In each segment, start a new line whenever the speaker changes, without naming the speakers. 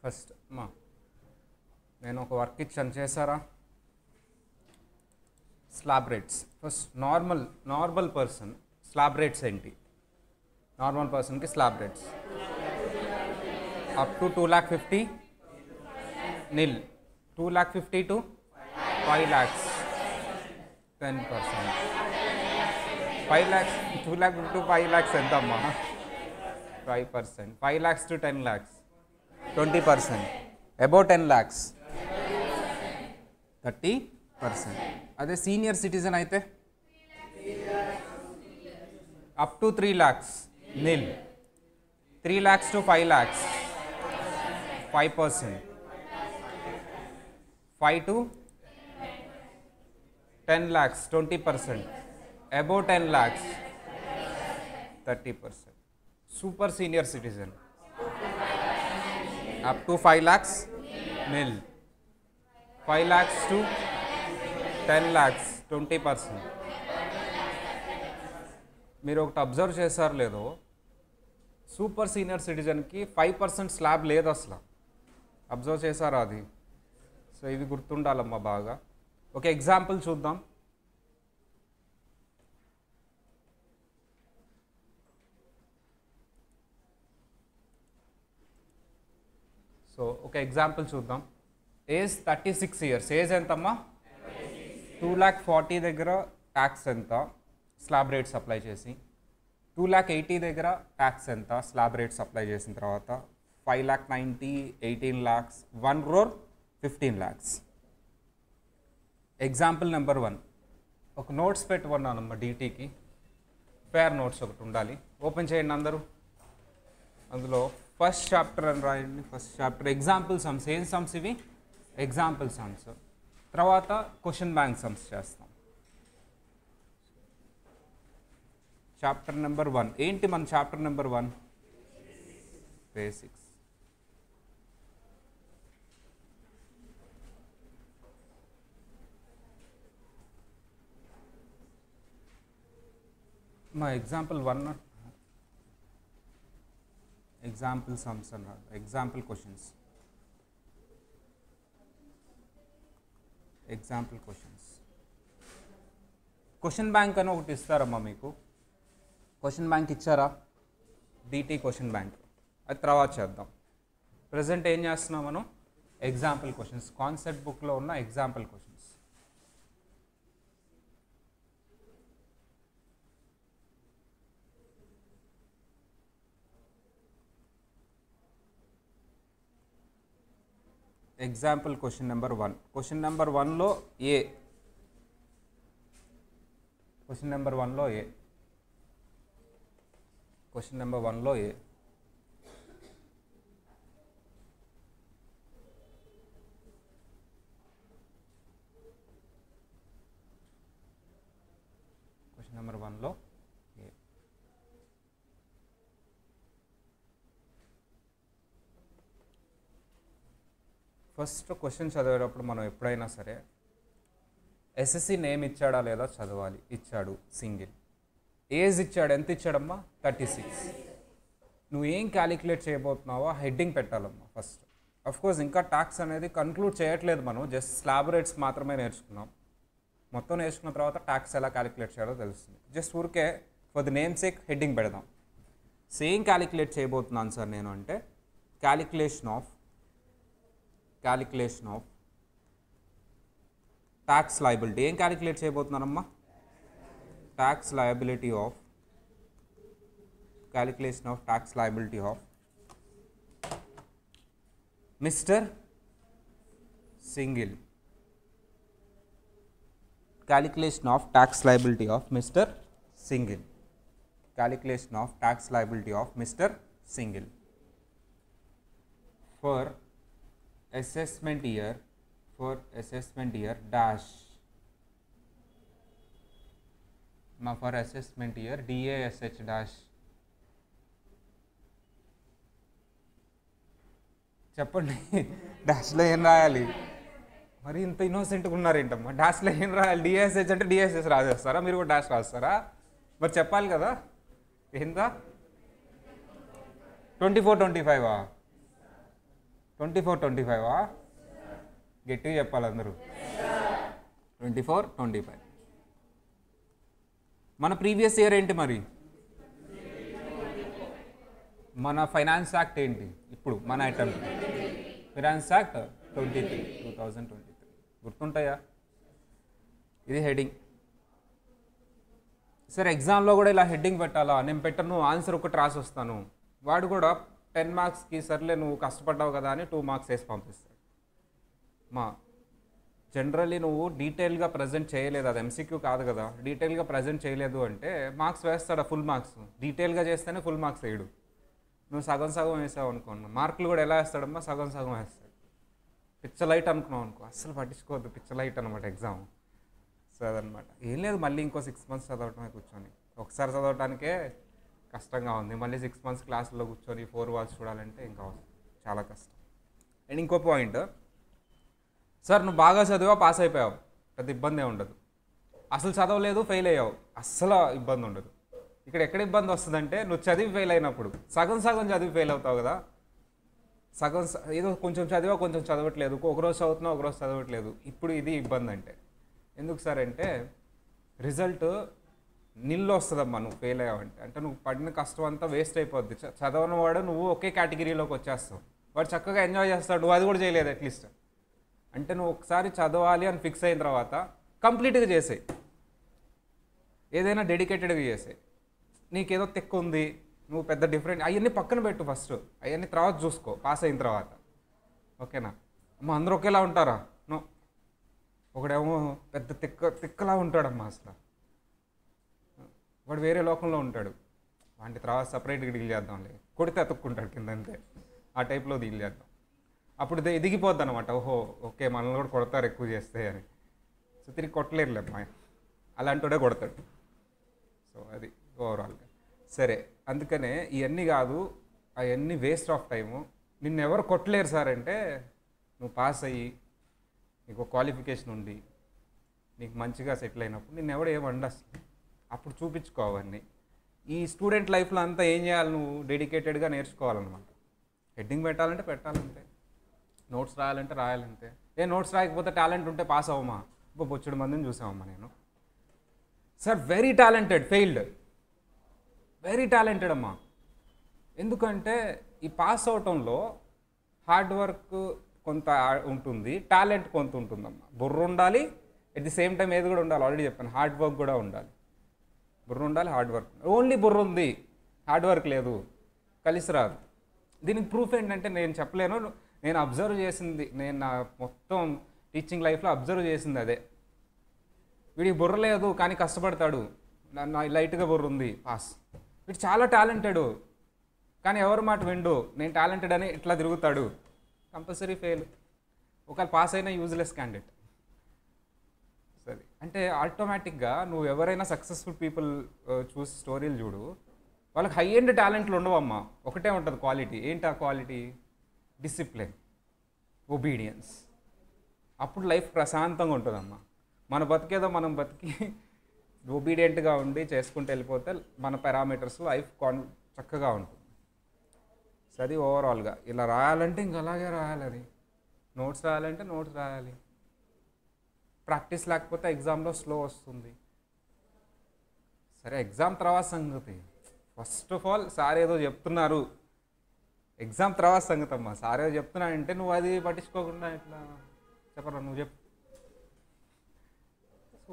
First అమ్మా నేను ఒక వర్క్ ఇచ్చాను చేశారా? Slab rates. First normal person slab rates ఏంటి? నార్మల్ పర్సన్కి slab rates up to 2,50,000 nil, 2,50,000 to 5 lakhs 10%. 5 lakhs 2,50,000 to 5 lakhs ఎంత అమ్మా? 5%. 5 lakhs to 10 lakhs 20%. Above 10 lakhs 30%. అదే సీనియర్ సిటిజన్ అయితే up to 3 lakhs nil, 3 lakhs to 5 lakhs 5%. 5 to 10 lakhs 20%. Above 10 lakhs 30%. Super senior citizen up to 5 lakhs nil, 5 lakhs to 10 lakhs 20%. మీరు ఒకటి observe చేశారు లేదో, super senior సిటిజన్కి 5% slab లేదు అసలు. Observe చేశారా అది? సో ఇవి గుర్తుండాలమ్మా బాగా. ఒక ఎగ్జాంపుల్ చూద్దాం. సో ఒక ఎగ్జాంపుల్ చూద్దాం. Age 36 years. ఏజ్ ఎంతమ్మా? 2,40,000 దగ్గర ట్యాక్స్ ఎంత స్లాబ్ రేట్స్ అప్లై చేసి, 2,80,000 దగ్గర ట్యాక్స్ ఎంత స్లాబ్ రేట్స్ అప్లై చేసిన తర్వాత, 5,90,000, 18 lakhs, 1,15 lakhs. Example number 1. ఒక నోట్స్ పెట్టుకున్నానమ్మా డీటీకి. ఫేర్ నోట్స్ ఒకటి ఉండాలి. ఓపెన్ చేయండి అందరూ. అందులో ఫస్ట్ చాప్టర్ అని రాయండి. First chapter example sums. ఏం సమ్స్ ఇవి? Example sums. తర్వాత క్వశ్చన్ బ్యాంక్ సమ్స్ చేస్తాం. చాప్టర్ నెంబర్ 1 ఏంటి? మన చాప్టర్ నెంబర్ 1 బేసిక్స్. మా ఎగ్జాంపుల్ 1 ఎగ్జాంపుల్ సమ్స్ అన్నారు. Example questions. Example questions. Question bank అని ఒకటి ఇస్తారమ్మా మీకు. క్వశ్చన్ బ్యాంక్ ఇచ్చారా? DT question bank. అది తర్వాత చేద్దాం. ప్రజెంట్ ఏం చేస్తున్నాం మనం? Example questions. కాన్సెప్ట్ బుక్లో ఉన్న example questions. Example question number 1. Question number 1లో ఏ. క్వశ్చన్ నెంబర్ 1లో ఏ. క్వశ్చన్ నెంబర్ 1లో ఏ. క్వశ్చన్ నెంబర్ 1లో ఏ. ఫస్ట్ క్వశ్చన్ చదివేటప్పుడు మనం ఎప్పుడైనా సరే ఎస్ఎస్సి నేమ్ ఇచ్చాడా లేదా చదవాలి. ఇచ్చాడు, సింగిల్. ఏజ్ ఇచ్చాడు. ఎంత ఇచ్చాడమ్మా? 36. నువ్వు ఏం క్యాలిక్యులేట్ చేయబోతున్నావో హెడ్డింగ్ పెట్టాలమ్మా ఫస్ట్. అఫ్కోర్స్ ఇంకా ట్యాక్స్ అనేది కన్క్లూడ్ చేయట్లేదు మనం. జస్ట్ స్లాబ్ రేట్స్ మాత్రమే నేర్చుకున్నాం. మొత్తం నేర్చుకున్న తర్వాత ట్యాక్స్ ఎలా క్యాలిక్యులేట్ చేయాలో తెలుస్తుంది. జస్ట్ ఊరికే for the name sake heading పెడదాం. సేమ్ క్యాలిక్యులేట్ చేయబోతున్నాను సార్ నేను అంటే క్యాలిక్యులేషన్ ఆఫ్ ట్యాక్స్ లయబిలిటీ. ఏం క్యాలిక్యులేట్ చేయబోతున్నానమ్మా? Tax liability of calculation of tax liability of mister single. Calculation of tax liability of mister single. Calculation of tax liability of mister single for assessment year dash for assessment year DASH dash. చెప్పండి డాష్లో ఏం రాయాలి? మరి ఇంత ఇన్నోసెంట్గా ఉన్నారేంటమ్మా? డాష్లో ఏం రాయాలి? DSH అంటే DSH రాసేస్తారా? మీరు కూడా డాష్ రాస్తారా? మరి చెప్పాలి కదా. ఎంత? 24, 25 24-25 గట్టిగా చెప్పాలి అందరూ. 24-25. మన ప్రీవియస్ ఇయర్ ఏంటి మరి? మన ఫైనాన్స్ యాక్ట్ ఏంటి ఇప్పుడు మన అటెంప్ట్? Finance act 2023 గుర్తుంటాయా? ఇది హెడ్డింగ్. సరే ఎగ్జామ్లో కూడా ఇలా హెడ్డింగ్ పెట్టాలా? నేను పెట్టను, ఆన్సర్ ఒకటి రాసి వస్తాను. వాడు కూడా 10 మార్క్స్కి సర్లే నువ్వు కష్టపడ్డావు కదా అని 2 మార్క్స్ వేసి పంపిస్తాడు. జనరల్లీ నువ్వు డీటెయిల్గా ప్రజెంట్ చేయలేదు, అది ఎంసీక్యూ కాదు కదా, డీటెయిల్గా ప్రజెంట్ చేయలేదు అంటే మార్క్స్ వేస్తాడు, ఫుల్ మార్క్స్. డీటెయిల్గా చేస్తేనే ఫుల్ మార్క్స్ వేయడు. నువ్వు సగం సగం వేసావు అనుకోండి, మార్కులు కూడా ఎలా వేస్తాడమ్మా? సగం సగం వేస్తాడు. పిచ్చ లైట్ అనుకున్నావు అనుకో, అస్సలు పట్టించుకోవద్దు, పిచ్చ లైట్ అనమాట ఎగ్జామ్. సో అదనమాట. ఏం లేదు, మళ్ళీ ఇంకో 6 months చదవటమే కూర్చొని. ఒకసారి చదవటానికే కష్టంగా ఉంది, మళ్ళీ 6 months క్లాసుల్లో కూర్చొని 4 walls చూడాలంటే ఇంకా చాలా కష్టం. అండ్ ఇంకో పాయింట్, సార్ నువ్వు బాగా చదివా, పాస్ అయిపోయావు, పెద్ద ఇబ్బంది ఉండదు. అసలు చదవలేదు, ఫెయిల్ అయ్యావు, అస్సలు ఇబ్బంది ఉండదు. ఇక్కడ ఎక్కడ ఇబ్బంది వస్తుందంటే నువ్వు చదివి ఫెయిల్ అయినప్పుడు. సగం సగం చదివి ఫెయిల్ అవుతావు కదా, సగం ఏదో కొంచెం చదివా కొంచెం చదవట్లేదు, ఒకరోజు చదువుతున్నావు ఒకరోజు చదవట్లేదు. ఇప్పుడు ఇది ఇబ్బంది. అంటే ఎందుకు సార్ అంటే రిజల్ట్ నిల్లు వస్తుందమ్మా నువ్వు ఫెయిల్ అయ్యావంటే. అంటే నువ్వు పడిన కష్టం అంతా వేస్ట్ అయిపోద్ది. చదవని వాడు నువ్వు ఒకే కేటగిరీలోకి వచ్చేస్తావు. వాడు చక్కగా ఎంజాయ్ చేస్తాడు, నువ్వు అది కూడా చేయలేదు అట్లీస్ట్. అంటే నువ్వు ఒకసారి చదవాలి అని ఫిక్స్ అయిన తర్వాత కంప్లీట్గా చేసేయి, ఏదైనా డెడికేటెడ్గా చేసేయి. నీకేదో తెక్కు ఉంది, నువ్వు పెద్ద డిఫరెంట్, అవన్నీ పక్కన పెట్టు ఫస్ట్, అవన్నీ తర్వాత చూసుకో పాస్ అయిన తర్వాత. ఓకేనా అమ్మ? అందరూ ఒకేలా ఉంటారా? నో. ఒకడేమో పెద్ద తిక్కలా ఉంటాడమ్మా, అసలు వాడు వేరే లోకంలో ఉంటాడు. వాటి తర్వాత సపరేట్గా డీల్ చేద్దాంలే, కొడితే అతుక్కుంటాడు కింద, అంతే. ఆ టైప్లో డీల్ చేద్దాం. అప్పుడు ఎదిగిపోద్ది అనమాట. ఓహో ఓకే, మనల్ని కూడా కొడతారు ఎక్కువ చేస్తే అని. సో తిరిగి కొట్టలేరులే అమ్మా, అలాంటివాడే కొడతాడు. సో అది ఓవరాల్గా. సరే, అందుకనే ఇవన్నీ కాదు, అవన్నీ వేస్ట్ ఆఫ్ టైము. నిన్ను ఎవరు కొట్టలేరు సార్ అంటే నువ్వు పాస్ అయ్యి నీకు క్వాలిఫికేషన్ ఉండి నీకు మంచిగా సెటిల్ అయినప్పుడు నిన్ను ఎవడు ఏమండి అసలు. అప్పుడు చూపించుకో అవన్నీ. ఈ స్టూడెంట్ లైఫ్లో అంతా ఏం చేయాలి? నువ్వు డెడికేటెడ్గా నేర్చుకోవాలన్నమాట. హెడ్డింగ్ పెట్టాలంటే పెట్టాలంటే, నోట్స్ రాయాలంటే రాయాలంటే. నోట్స్ రాయకపోతే టాలెంట్ ఉంటే పాస్ అవ్వమా? బొచ్చుడు మందిని చూసామమ్మా నేను. Sir very talented, failed. Very talented అమ్మా. ఎందుకంటే ఈ పాస్ అవటంలో హార్డ్ వర్క్ కొంత ఉంటుంది, టాలెంట్ కొంత ఉంటుందమ్మా. బుర్ర ఉండాలి, ఎట్ ది సేమ్ టైం ఏది కూడా ఉండాలి. ఆల్రెడీ చెప్పాను, హార్డ్ వర్క్ కూడా ఉండాలి. బుర్ర ఉండాలి, హార్డ్ వర్క్. ఓన్లీ బుర్ర ఉంది, హార్డ్ వర్క్ లేదు, కలిసి రాదు. దీనికి ప్రూఫ్ ఏంటంటే నేను చెప్పలేను, నేను అబ్జర్వ్ చేసింది, నేను నా మొత్తం టీచింగ్ లైఫ్లో అబ్జర్వ్ చేసింది అదే. వీడికి బుర్ర లేదు కానీ కష్టపడతాడు, నా లైట్గా బుర్ర ఉంది, పాస్. వీడు చాలా టాలెంటెడ్ కానీ ఎవరి మాట విండు, నేను టాలెంటెడ్ అని ఇట్లా తిరుగుతాడు, కంపల్సరీ ఫెయిల్. ఒకవేళ పాస్ అయినా యూజ్లెస్ క్యాండిడేట్. సరే, అంటే ఆటోమేటిక్గా నువ్వు ఎవరైనా సక్సెస్ఫుల్ పీపుల్ చూసి స్టోరీలు చూడు, వాళ్ళకి హై ఎండ్ టాలెంట్లు ఉండవమ్మా, ఒకటే ఉంటుంది క్వాలిటీ. ఏంటి ఆ క్వాలిటీ? Discipline, obedience. అప్పుడు లైఫ్ ప్రశాంతంగా ఉంటుందమ్మా. మన బతికేదో మనం బతికి ఒబీడియంట్గా ఉండి చేసుకుంటూ వెళ్ళిపోతే మన పారామీటర్స్ లైఫ్ చక్కగా ఉంటుంది. సో అది ఓవరాల్గా. ఇలా రాయాలంటే ఇంక అలాగే రాయాలి. అది నోట్స్ రాయాలంటే నోట్స్ రాయాలి. ప్రాక్టీస్ లేకపోతే ఎగ్జామ్లో స్లో వస్తుంది. సరే, ఎగ్జామ్ తర్వాత సంగతి. ఫస్ట్ ఆఫ్ ఆల్ సార్ ఏదో చెప్తున్నారు, ఎగ్జామ్ తర్వాత సంగతి అమ్మా. సార్ ఏదో చెప్తున్నానంటే నువ్వు అది పట్టించుకోకుండా ఇట్లా చెప్పరా, నువ్వు చెప్పు.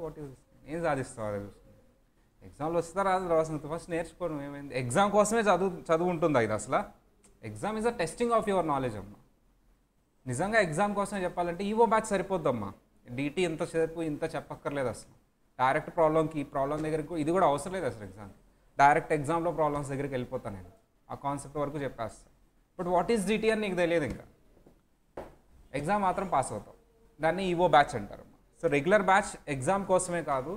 వాట్ ఈస్ ఏం సాధిస్తావు అది చూసుకుని. ఎగ్జామ్లో వస్తుందా రాదు తర్వాత సంగతి. ఫస్ట్ నేర్చుకోవడం ఏమైంది, ఎగ్జామ్ కోసమే చదువు ఉంటుందా ఇది అసలు? Exam is a testing of your knowledge అమ్మా. నిజంగా ఎగ్జామ్ కోసమే చెప్పాలంటే ఈవో బ్యాచ్ సరిపోద్దమ్మా. డీటీ ఎంతసేపు ఇంత చెప్పక్కర్లేదు అసలు. డైరెక్ట్ ప్రాబ్లంకి ఈ ప్రాబ్లం దగ్గరికి ఇది కూడా అవసరం లేదు అసలు. ఎగ్జామ్ డైరెక్ట్ ఎగ్జామ్లో ప్రాబ్లమ్స్ దగ్గరికి వెళ్ళిపోతాను నేను, ఆ కాన్సెప్ట్ వరకు చెప్పేస్తాను. బట్ వాట్ ఈస్ డీటీ అని నీకు తెలియదు, ఇంకా ఎగ్జామ్ మాత్రం పాస్ అవుతావు. దాన్ని ఈవో బ్యాచ్ అంటారు. సో రెగ్యులర్ బ్యాచ్ ఎగ్జామ్ కోసమే కాదు.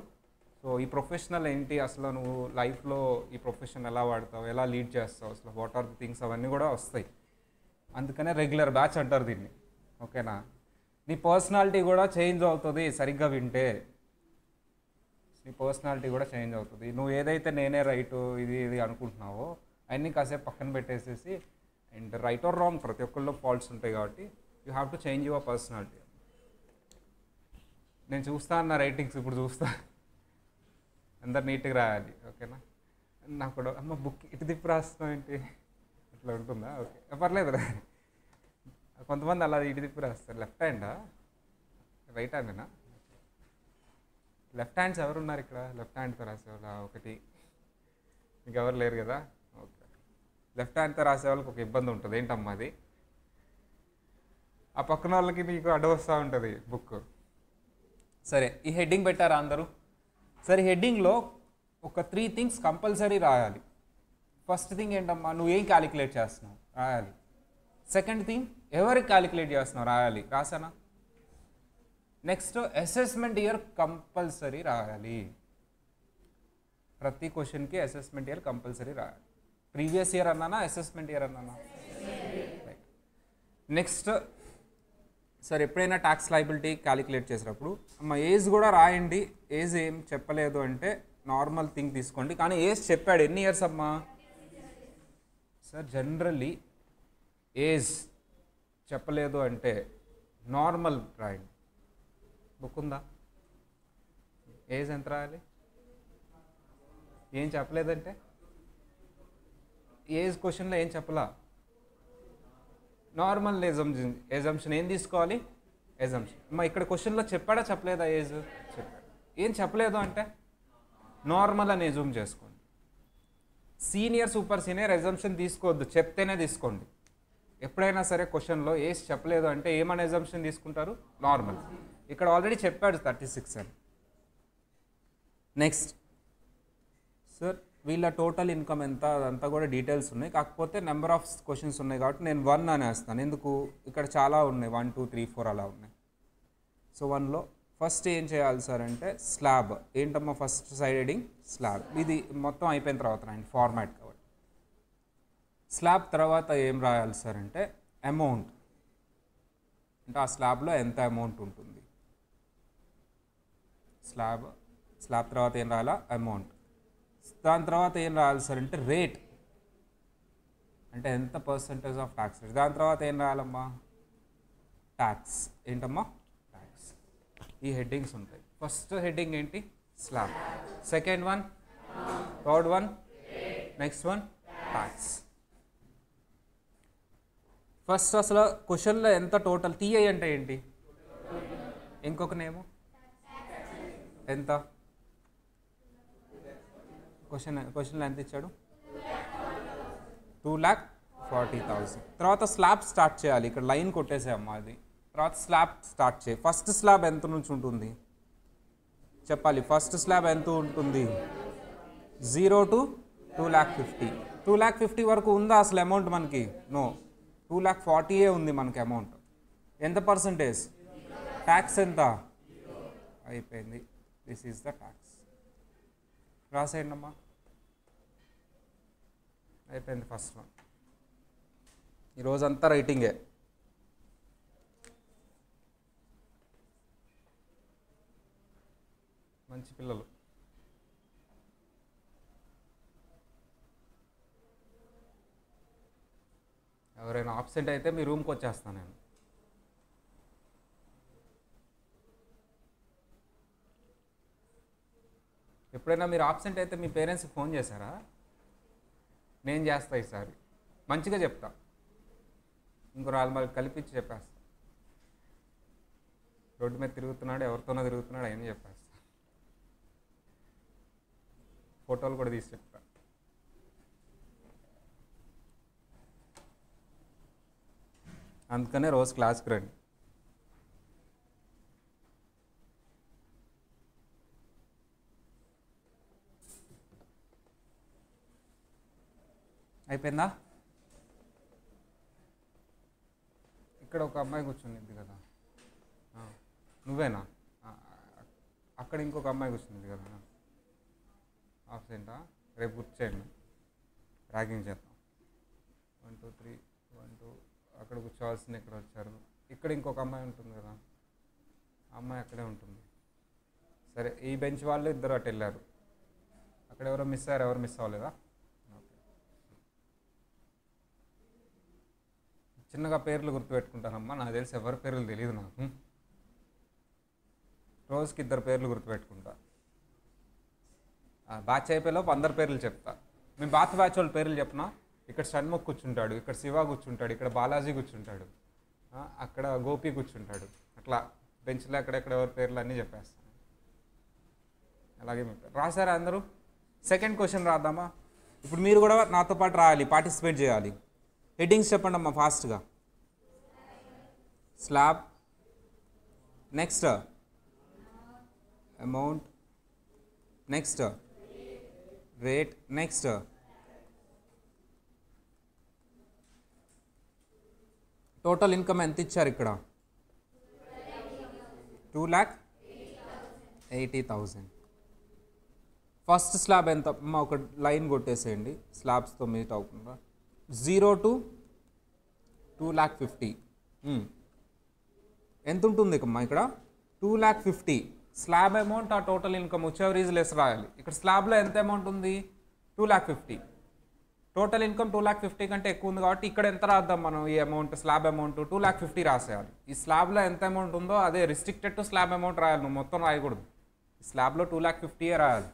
సో ఈ ప్రొఫెషనల్ ఏంటి అసలు, నువ్వు లైఫ్లో ఈ ప్రొఫెషన్ ఎలా వాడతావు, ఎలా లీడ్ చేస్తావు అసలు, వాట్ ఆర్ ది థింగ్స్, అవన్నీ కూడా వస్తాయి. అందుకనే రెగ్యులర్ బ్యాచ్ అంటారు దీన్ని. ఓకేనా? నీ పర్సనాలిటీ కూడా చేంజ్ అవుతుంది సరిగ్గా వింటే. నీ పర్సనాలిటీ కూడా చేంజ్ అవుతుంది. నువ్వు ఏదైతే నేనే రైటు ఇది అనుకుంటున్నావో అవన్నీ కాసేపు పక్కన పెట్టేసేసి అండ్ రైట్ ఆర్ రాంగ్ ప్రతి ఒక్కరిలో ఫాల్ట్స్ ఉంటాయి కాబట్టి you have to change your personality. నేను చూస్తా అన్న రైటింగ్స్ ఇప్పుడు చూస్తా, అందరు నీట్గా రాయాలి, ఓకేనా? నాకు కూడా అమ్మ బుక్ ఇటు తిప్పి రాస్తాం ఏంటి అట్లా ఉంటుందా? ఓకే, పర్లేదు. కొంతమంది అలా ఇటు తిప్పి రాస్తారు. లెఫ్ట్ హ్యాండా రైట్ హ్యాండేనా? లెఫ్ట్ హ్యాండ్స్ ఎవరున్నారు ఇక్కడ? లెఫ్ట్ హ్యాండ్తో రాసేవాళ్ళ ఒకటి, మీకు ఎవరు లేరు కదా? ఓకే, లెఫ్ట్ హ్యాండ్తో రాసే వాళ్ళకి ఒక ఇబ్బంది ఉంటుంది. ఏంటమ్మా అది? ఆ పక్కన వాళ్ళకి నీకు అడ్డు వస్తూ ఉంటుంది బుక్. సరే, ఈ హెడ్డింగ్ పెట్టారా అందరూ? సరే, హెడ్డింగ్లో ఒక 3 థింగ్స్ కంపల్సరీ రాయాలి. ఫస్ట్ థింగ్ ఏంటమ్మా? నువ్వు ఏం క్యాలిక్యులేట్ చేస్తున్నావు రాయాలి. సెకండ్ థింగ్, ఎవరికి క్యాలిక్యులేట్ చేస్తున్నావు రాయాలి. రాసానా? నెక్స్ట్, అసెస్మెంట్ ఇయర్ కంపల్సరీ రాయాలి. ప్రతి క్వశ్చన్కి అసెస్మెంట్ ఇయర్ కంపల్సరీ రాయాలి. ప్రీవియస్ ఇయర్ అన్నానా, అసెస్మెంట్ ఇయర్ అన్నానా? రైట్. నెక్స్ట్, సరే, ఎప్పుడైనా ట్యాక్స్ లయబిలిటీ క్యాలిక్యులేట్ చేసేటప్పుడు అమ్మ ఏజ్ కూడా రాయండి. ఏజ్ ఏం చెప్పలేదు అంటే నార్మల్ థింగ్ తీసుకోండి, కానీ ఏజ్ చెప్పాడు. ఎన్ని ఇయర్స్ అమ్మా? సార్ జనరల్లీ ఏజ్ చెప్పలేదు అంటే నార్మల్ రాయండి. బుక్ ఉందా? ఏజ్ ఎంత రాయాలి? ఏం చెప్పలేదంటే ఏజ్ క్వశ్చన్లో ఏం చెప్పలా, నార్మల్ ఎజంప్షన్ ఏం తీసుకోవాలి? ఎజంప్షన్. అమ్మా ఇక్కడ క్వశ్చన్లో చెప్పాడా చెప్పలేదా? ఏజ్ చెప్పాడు. ఏం చెప్పలేదు అంటే నార్మల్ అని ఎజూమ్ చేసుకోండి. సీనియర్ సూపర్ సీనియర్ ఎజంప్షన్ తీసుకోవద్దు, చెప్తేనే తీసుకోండి. ఎప్పుడైనా సరే క్వశ్చన్లో ఏజ్ చెప్పలేదు అంటే ఏమని ఎజంప్షన్ తీసుకుంటారు? నార్మల్. ఇక్కడ ఆల్రెడీ చెప్పాడు 36 అని. నెక్స్ట్, సార్ వీళ్ళ టోటల్ ఇన్కమ్ ఎంత, అదంతా కూడా డీటెయిల్స్ ఉన్నాయి. కాకపోతే నెంబర్ ఆఫ్ క్వశ్చన్స్ ఉన్నాయి కాబట్టి నేను 1 అని వేస్తాను. ఎందుకు? ఇక్కడ చాలా ఉన్నాయి, 1 2 3 4 అలా ఉన్నాయి. సో 1లో ఫస్ట్ ఏం చేయాలి సార్ అంటే స్లాబ్. ఏంటమ్మా ఫస్ట్ సైడ్ హెడింగ్? స్లాబ్. ఇది మొత్తం అయిపోయిన తర్వాత రాయండి, ఫార్మాట్ కాబట్టి. స్లాబ్ తర్వాత ఏం రాయాలి సార్ అంటే అమౌంట్. అంటే ఆ స్లాబ్లో ఎంత అమౌంట్ ఉంటుంది. స్లాబ్ తర్వాత ఏం రాయాలా? అమౌంట్. దాని తర్వాత ఏం రాయాలి సార్ అంటే రేట్, అంటే ఎంత పర్సంటేజ్ ఆఫ్ ట్యాక్స్. దాని తర్వాత ఏం రాయాలమ్మా? ట్యాక్స్. ఏంటమ్మా? ట్యాక్స్. ఈ హెడ్డింగ్స్ ఉంటాయి. ఫస్ట్ హెడ్డింగ్ ఏంటి? Slab. Second one, third one, next one tax. First అసలు క్వశ్చన్లో ఎంత టోటల్? టీఐ అంటే ఏంటి? ఇంకొక నేము ఎంత? క్వశ్చన్లో ఎంత ఇచ్చాడు? 2,40,000. తర్వాత స్లాబ్ స్టార్ట్ చేయాలి. ఇక్కడ లైన్ కొట్టేసామ్మా అది. తర్వాత స్లాబ్ స్టార్ట్ చేయి. ఫస్ట్ స్లాబ్ ఎంత నుంచి ఉంటుంది చెప్పాలి. ఫస్ట్ స్లాబ్ ఎంత ఉంటుంది? 0 to 2,50,000. 2,50,000 వరకు ఉందా అసలు అమౌంట్ మనకి? నో, 2,40,000 ఉంది మనకి అమౌంట్. ఎంత పర్సంటేజ్? ట్యాక్స్ ఎంత? అయిపోయింది. This is the tax. రాసేయండి అమ్మా. అయిపోయింది ఫస్ట్ వన్. ఈరోజంతా రైటింగే. మంచి పిల్లలు. ఎవరైనా ఆబ్సెంట్ అయితే మీ రూమ్కి వచ్చేస్తాను నేను. ఎప్పుడైనా మీరు ఆబ్సెంట్ అయితే మీ పేరెంట్స్కి ఫోన్ చేశారా? నేను చేస్తా ఈసారి, మంచిగా చెప్తా. ఇంకో మళ్ళీ కలిపించి చెప్పేస్తా. రోడ్డు మీద తిరుగుతున్నాడు, ఎవరితోనో తిరుగుతున్నాడు, అవన్నీ చెప్పేస్తా. ఫోటోలు కూడా తీసి చెప్తా. అందుకనే రోజు క్లాస్కి రండి. అయిపోయిందా? ఇక్కడ ఒక అమ్మాయి కూర్చుంది కదా, నువ్వేనా? అక్కడ ఇంకొక అమ్మాయి కూర్చుంది కదా, ఆబ్సెంటా? రేపు గుర్తు చేయండి, ర్యాగింగ్ చేద్దాం. 1 2 3 1 2. అక్కడ కూర్చోవాల్సింది ఇక్కడ వచ్చారు. ఇక్కడ ఇంకొక అమ్మాయి ఉంటుంది కదా, ఆ అమ్మాయి అక్కడే ఉంటుంది. సరే, ఈ బెంచ్ వాళ్ళు ఇద్దరు అటు వెళ్ళారు. అక్కడ ఎవరో మిస్ అయ్యారు. ఎవరు మిస్ అవ్వలేదా? చిన్నగా పేర్లు గుర్తుపెట్టుకుంటానమ్మా, నాకు తెలిసి ఎవరి పేర్లు తెలియదు నాకు. రోజుకి 2 పేర్లు గుర్తుపెట్టుకుంటా. బ్యాచ్ అయిపోయేలోపు అందరి పేర్లు చెప్తా. మేము బ్యాచ్ వాళ్ళ పేర్లు చెప్పినా, ఇక్కడ షణ్ముఖ్ కూర్చుంటాడు, ఇక్కడ శివ కూర్చుంటాడు, ఇక్కడ బాలాజీ కూర్చుంటాడు, అక్కడ గోపి కూర్చుంటాడు. అట్లా బెంచ్లో ఎక్కడెక్కడ ఎవరి పేర్లు అన్నీ చెప్పేస్తాను. అలాగే రాశారా అందరూ? సెకండ్ క్వశ్చన్ రాద్దామా? ఇప్పుడు మీరు కూడా నాతో పాటు రాయాలి, పార్టిసిపేట్ చేయాలి. హెడ్డింగ్స్ చెప్పండి అమ్మా ఫాస్ట్గా. Slab, next amount, next rate, next total income ఎంత ఇచ్చారు ఇక్కడ? 2,80,000. ఫస్ట్ స్లాబ్ ఎంత? ఒక లైన్ కొట్టేసేయండి స్లాబ్స్తో మీట్ అవ్వకుండా. 0 to 2,50,000 ఎంత ఉంటుంది అమ్మా ఇక్కడ? 2,50,000 స్లాబ్ అమౌంట్, ఆ టోటల్ ఇన్కమ్ వచ్చేవర్ ఈజ్ లెస్ రాయాలి. ఇక్కడ స్లాబ్లో ఎంత అమౌంట్ ఉంది? 2,50,000. టోటల్ ఇన్కమ్ 2,50,000 కంటే ఎక్కువ ఉంది కాబట్టి ఇక్కడ ఎంత రాద్దాం మనం? ఈ అమౌంట్ స్లాబ్ అమౌంట్ 2,50,000 రాసేయాలి. ఈ స్లాబ్లో ఎంత అమౌంట్ ఉందో అదే రిస్ట్రిక్టెడ్ టు స్లాబ్ అమౌంట్ రాయాలి, నువ్వు మొత్తం రాయకూడదు. ఈ స్లాబ్లో 2,50,000 రాయాలి.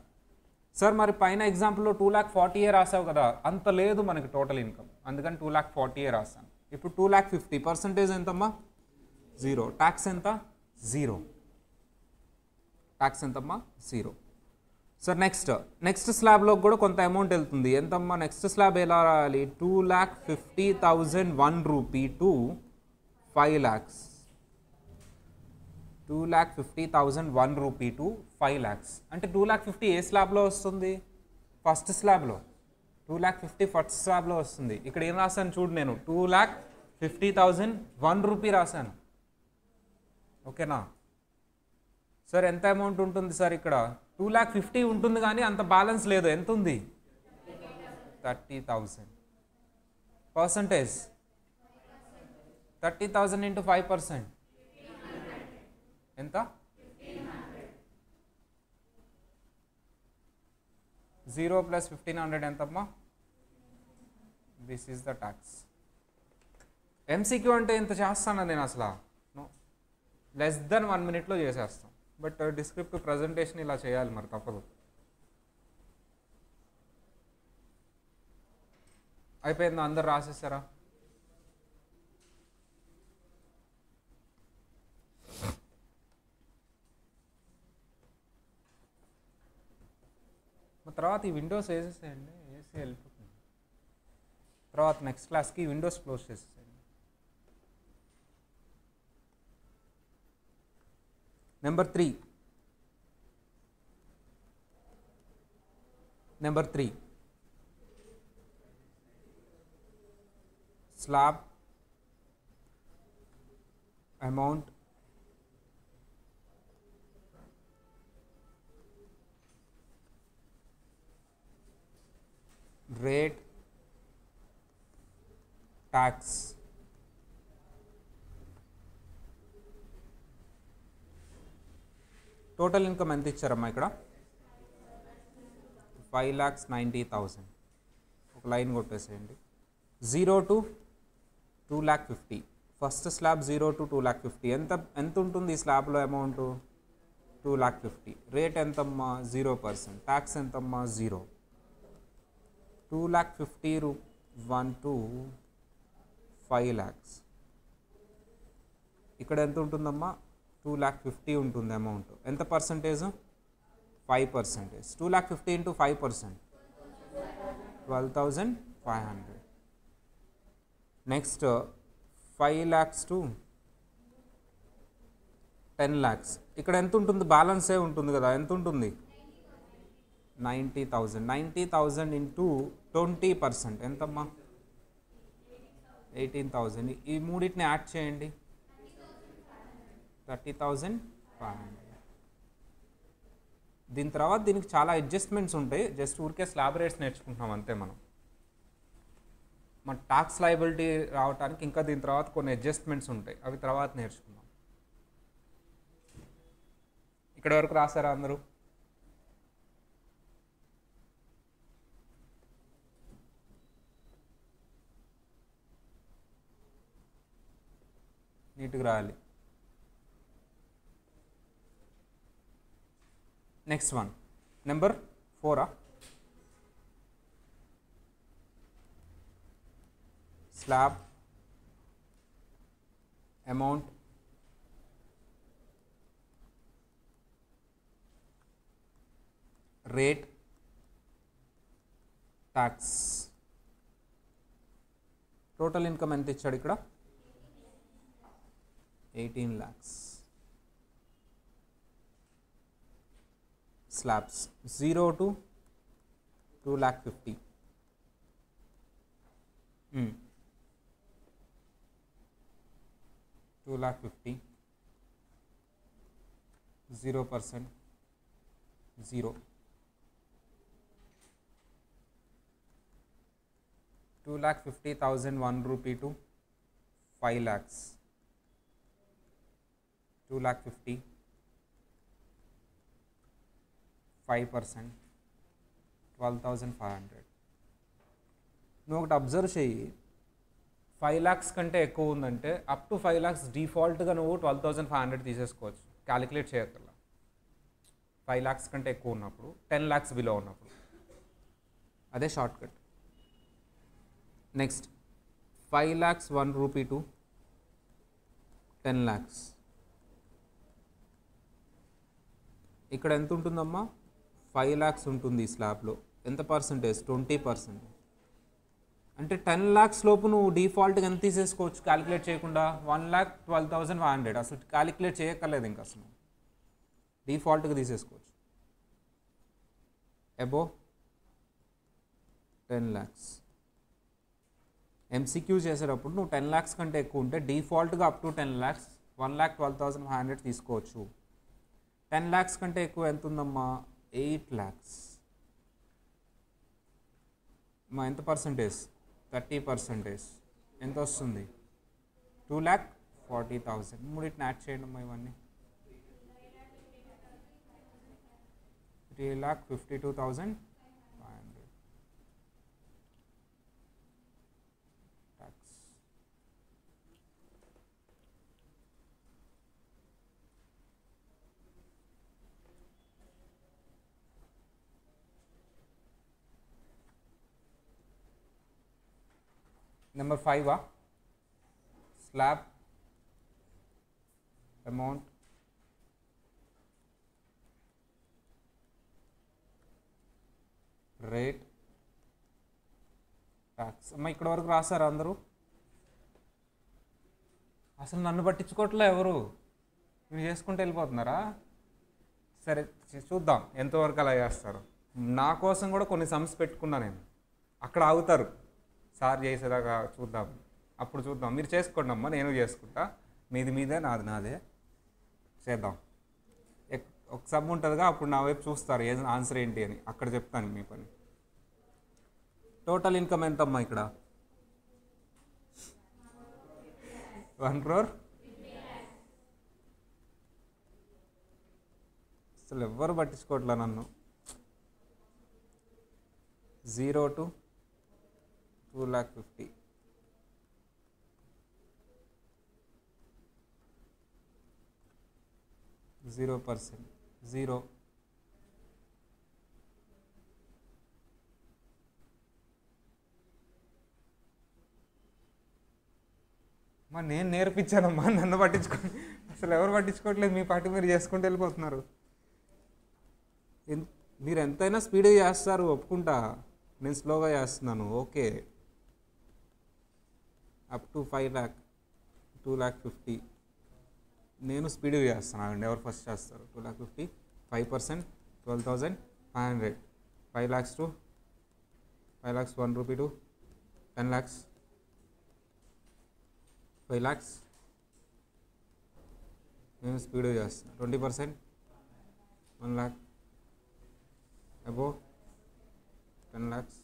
సార్ మరి పైన ఎగ్జాంపుల్లో 2,40,000 రాసావు కదా, అంత లేదు మనకి టోటల్ ఇన్కమ్, అందుకని 2,40,000 రాస్తాను. ఇప్పుడు 2,50,000 పర్సంటేజ్ ఎంతమ్మా? 0. ట్యాక్స్ ఎంత? 0. ట్యాక్స్ ఎంతమ్మా? 0. సార్ నెక్స్ట్ స్లాబ్లో కూడా కొంత అమౌంట్ వెళ్తుంది. ఎంతమ్మా నెక్స్ట్ స్లాబ్? ఎలా రాయాలి? 2,50,001 rupee to 5 lakhs. 2,50,001 rupee to 5 lakhs. అంటే 2,50,000 ఏ స్లాబ్లో వస్తుంది? ఫస్ట్ స్లాబ్లో. 2,50,000 ఫస్ట్ స్లాబ్లో వస్తుంది. ఇక్కడ ఏం రాశాను చూడు, నేను 2,50,001 రూపీ రాశాను. ఓకేనా సార్? ఎంత అమౌంట్ ఉంటుంది సార్ ఇక్కడ? 2,50,000 ఉంటుంది కానీ అంత బ్యాలెన్స్ లేదు. ఎంత ఉంది? 30,000. Percentage 30,000 into 5%. ఎంత? 0 + 1,500 ఎంతమ్మా? This is the tax. MCQ అంటే ఇంత చేస్తాను నేను అసలు లెస్ దెన్ 1 minute చేసేస్తాం. బట్ డిస్క్రిప్టివ్ ప్రజెంటేషన్ ఇలా చేయాలి, మరి తప్పదు. అయిపోయిందా? అందరు రాసేసారా? తర్వాత ఈ విండోస్ వేసేసేయండి, వేసి వెళ్ళిపోతుంది. తర్వాత నెక్స్ట్ క్లాస్కి విండోస్ క్లోజ్ చేసేసేయండి. Number 3 slab amount, rate, tax. Total income ఎంత ఇచ్చారమ్మా ఇక్కడ? 5,90,000. ఒక లైన్ కొట్టేసేయండి. 0 to 2,50,000 ఫస్ట్ స్లాబ్. 0 to 2,50,000 ఎంత ఉంటుంది ఈ స్లాబ్లో అమౌంట్? 2,50,000. రేట్ ఎంతమ్మా? 0%. ట్యాక్స్ ఎంతమ్మా? 0. 2,50,000 1 to 5 lakhs. ఇక్కడ ఎంత ఉంటుందమ్మా? 2,50,000 ఉంటుంది అమౌంట్. ఎంత percentage? 5%. 2,50,000 into 5%. 12,500. Next 5 lakhs to 10 lakhs. ఇక్కడ ఎంత ఉంటుంది? బ్యాలెన్సే ఉంటుంది కదా, ఎంత ఉంటుంది? 90,000. 90,000 into 20%. ఎంతమ్మా? 18,000. ఈ మూడింటిని యాడ్ చేయండి. 30,500. దీని తర్వాత దీనికి చాలా అడ్జస్ట్మెంట్స్ ఉంటాయి. జస్ట్ ఊరికే స్లాబ్ రేట్స్ నేర్చుకుంటున్నాం అంతే మనం. మన టాక్స్ లయబిలిటీ రావడానికి ఇంకా దీని తర్వాత కొన్ని అడ్జస్ట్మెంట్స్ ఉంటాయి, అవి తర్వాత నేర్చుకుందాం. ఇక్కడ వరకు రాసారా అందరూ? నీట్గా రాయాలి. Next one number 4. Slab amount rate tax. Total income ఎంత ఇచ్చాడు ఇక్కడ? 18 lakhs. Slabs 0 to 2,50,000. 2,50,000. 0%. 0. 2,50,000 1 rupee to 5 lakhs. 2,50,000 5%, 12,500. నువ్వు ఒకటి అబ్జర్వ్ చెయ్యి, 5 lakhs కంటే ఎక్కువ ఉందంటే అప్ టు 5 lakhs డిఫాల్ట్గా నువ్వు 12,500 తీసేసుకోవచ్చు, క్యాలిక్యులేట్ చేయక్కర్లా. 5 lakhs కంటే ఎక్కువ ఉన్నప్పుడు, 10 lakhs బిలో ఉన్నప్పుడు, అదే short cut. Next 5 lakhs 1 rupee to 10 lakhs. ఇక్కడ ఎంత ఉంటుందమ్మా? 5 lakhs ఉంటుంది ఈ స్లాబ్లో. ఎంత పర్సంటేజ్? 20%. అంటే 10 lakhs లోపు నువ్వు డిఫాల్ట్గా ఎంత తీసేసుకోవచ్చు క్యాలిక్యులేట్ చేయకుండా? 1,12,500. అసలు క్యాలిక్యులేట్ చేయక్కర్లేదు ఇంకా, అసలు డిఫాల్ట్గా తీసేసుకోవచ్చు. అబో 10 lakhs. ఎంసీక్యూ చేసేటప్పుడు నువ్వు 10 lakhs కంటే ఎక్కువ ఉంటే డిఫాల్ట్గా అప్ టు 10 lakhs 1,12,500 తీసుకోవచ్చు. 10 lakhs కంటే ఎక్కువ ఎంత ఉందమ్మా? 8 lakhs. మా ఎంత పర్సంటేజ్? 30%. ఎంత వస్తుంది? 2,40,000. మూడింటిని యాడ్ చేయండి అమ్మా ఇవన్నీ. 3,52,500 tax. Number 5. Slab amount rate tax. అమ్మ ఇక్కడ వరకు రాశారు అందరూ? అసలు నన్ను పట్టించుకోవట్లే ఎవరు, మీరు చేసుకుంటూ వెళ్ళిపోతున్నారా? సరే చూద్దాం ఎంతవరకు అలా చేస్తారు. నా కోసం కూడా కొన్ని సమ్స్ పెట్టుకున్నా నేను, అక్కడ ఆగుతారు. సార్ చేసేదాకా చూద్దాం, అప్పుడు చూద్దాం. మీరు చేసుకోండి అమ్మా, నేను చేసుకుంటా. మీది మీదే, నాది నాదే, చేద్దాం. ఒక సమ్ ఉంటుందిగా, అప్పుడు నా వైపు చూస్తారు ఏ ఆన్సర్ ఏంటి అని, అక్కడ చెప్తాను మీ పని. టోటల్ ఇన్కమ్ ఎంతమ్మా ఇక్కడ? 1 crore. అసలు ఎవ్వరు పట్టించుకోవట్లే నన్ను. 0 to 2,50,000. 0%. 0. మా నేను నేర్పించానమ్మా, నన్ను పట్టించుకోండి. అసలు ఎవరు పట్టించుకోవట్లేదు, మీ పార్టీ మీరు చేసుకుంటూ వెళ్ళిపోతున్నారు. మీరు ఎంతైనా స్పీడ్గా చేస్తారు ఒప్పుకుంటా, నేను స్లోగా చేస్తున్నాను. ఓకే, అప్ టు 5 lakh 2,50,000 నేను స్పీడ్గా చేస్తున్నాను. ఎవరు ఫస్ట్ చేస్తారు? 2,50,000 5%, 12,500. 5 lakhs to 5 lakhs 1 rupee to 10 lakhs. 5 lakhs నేను స్పీడ్గా చేస్తాను. 20%, 1 lakh. Above 10 lakhs,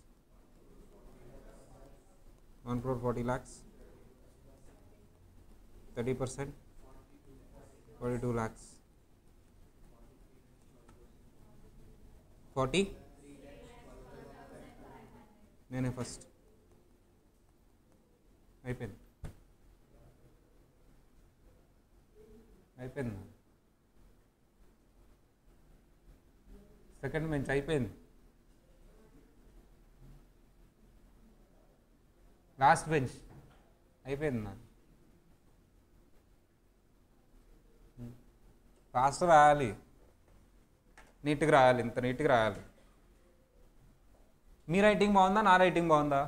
1 crore 40 lakhs. 30%, 42 lakhs. 40 నేనే ఫస్ట్. అయిపోయింది. అయిపోయింది. సెకండ్ బెంచ్ అయిపోయింది. లాస్ట్ బెంచ్ అయిపోయింది నా. ఫాస్ట్ రాయాలి, నీట్గా రాయాలి, ఇంత నీట్గా రాయాలి. మీ రైటింగ్ బాగుందా, నా రైటింగ్ బాగుందా?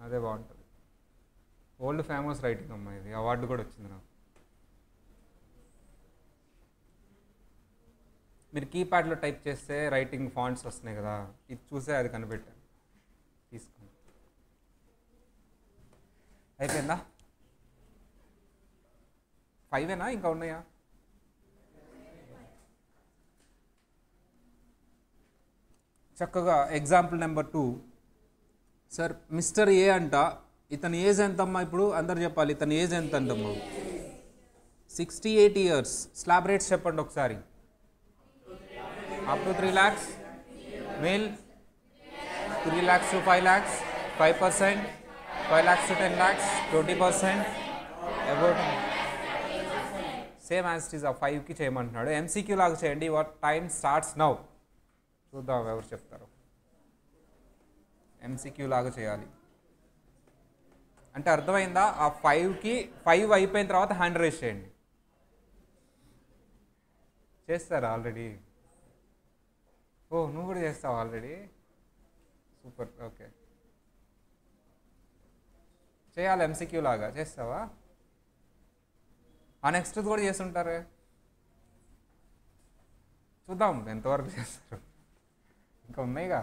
అదే బాగుంటుంది. ఓల్డ్ ఫేమస్ రైటింగ్ అమ్మా, ఇది అవార్డు కూడా వచ్చింది నాకు. మీరు కీప్యాడ్లో టైప్ చేస్తే రైటింగ్ ఫాంట్స్ వస్తున్నాయి కదా, ఇది చూసే అది కనిపెట్టాను. తీసుకోండి. అయిపోయిందా? 5ఏనా ఇంకా ఉన్నాయా? చక్కగా ఎగ్జాంపుల్ నెంబర్ 2. సార్ మిస్టర్ ఏ అంట, ఇతని ఏజ్ ఎంతమ్మా? ఇప్పుడు అందరు చెప్పాలి, ఇతని ఏజ్ ఎంత అంటమ్మా? 68 years. స్లాబ్ రేట్స్ చెప్పండి ఒకసారి. Up to 3 lakhs, male 3 lakhs to 5 lakhs, 5%, 5 lakhs to 10 lakhs, 20%, about same as it is. ఆ 5కి చేయమంటున్నాడు. ఎంసీక్యూ లాగా చేయండి. What time starts now. చూద్దాం ఎవరు చెప్తారు. ఎంసీక్యూ లాగా చేయాలి అంటే అర్థమైందా? ఆ 5కి 5 అయిపోయిన తర్వాత హ్యాండ్ రైజ్ చేయండి. చేస్తారా ఆల్రెడీ? ఓ నువ్వు కూడా చేస్తావు ఆల్రెడీ, సూపర్. ఓకే, చేయాలి. ఎంసీక్యూ లాగా చేస్తావా? ఆ నెక్స్ట్ కూడా చేస్తుంటారే, చూద్దాం ఎంతవరకు చేస్తారు. ఇంకా ఉన్నాయిగా,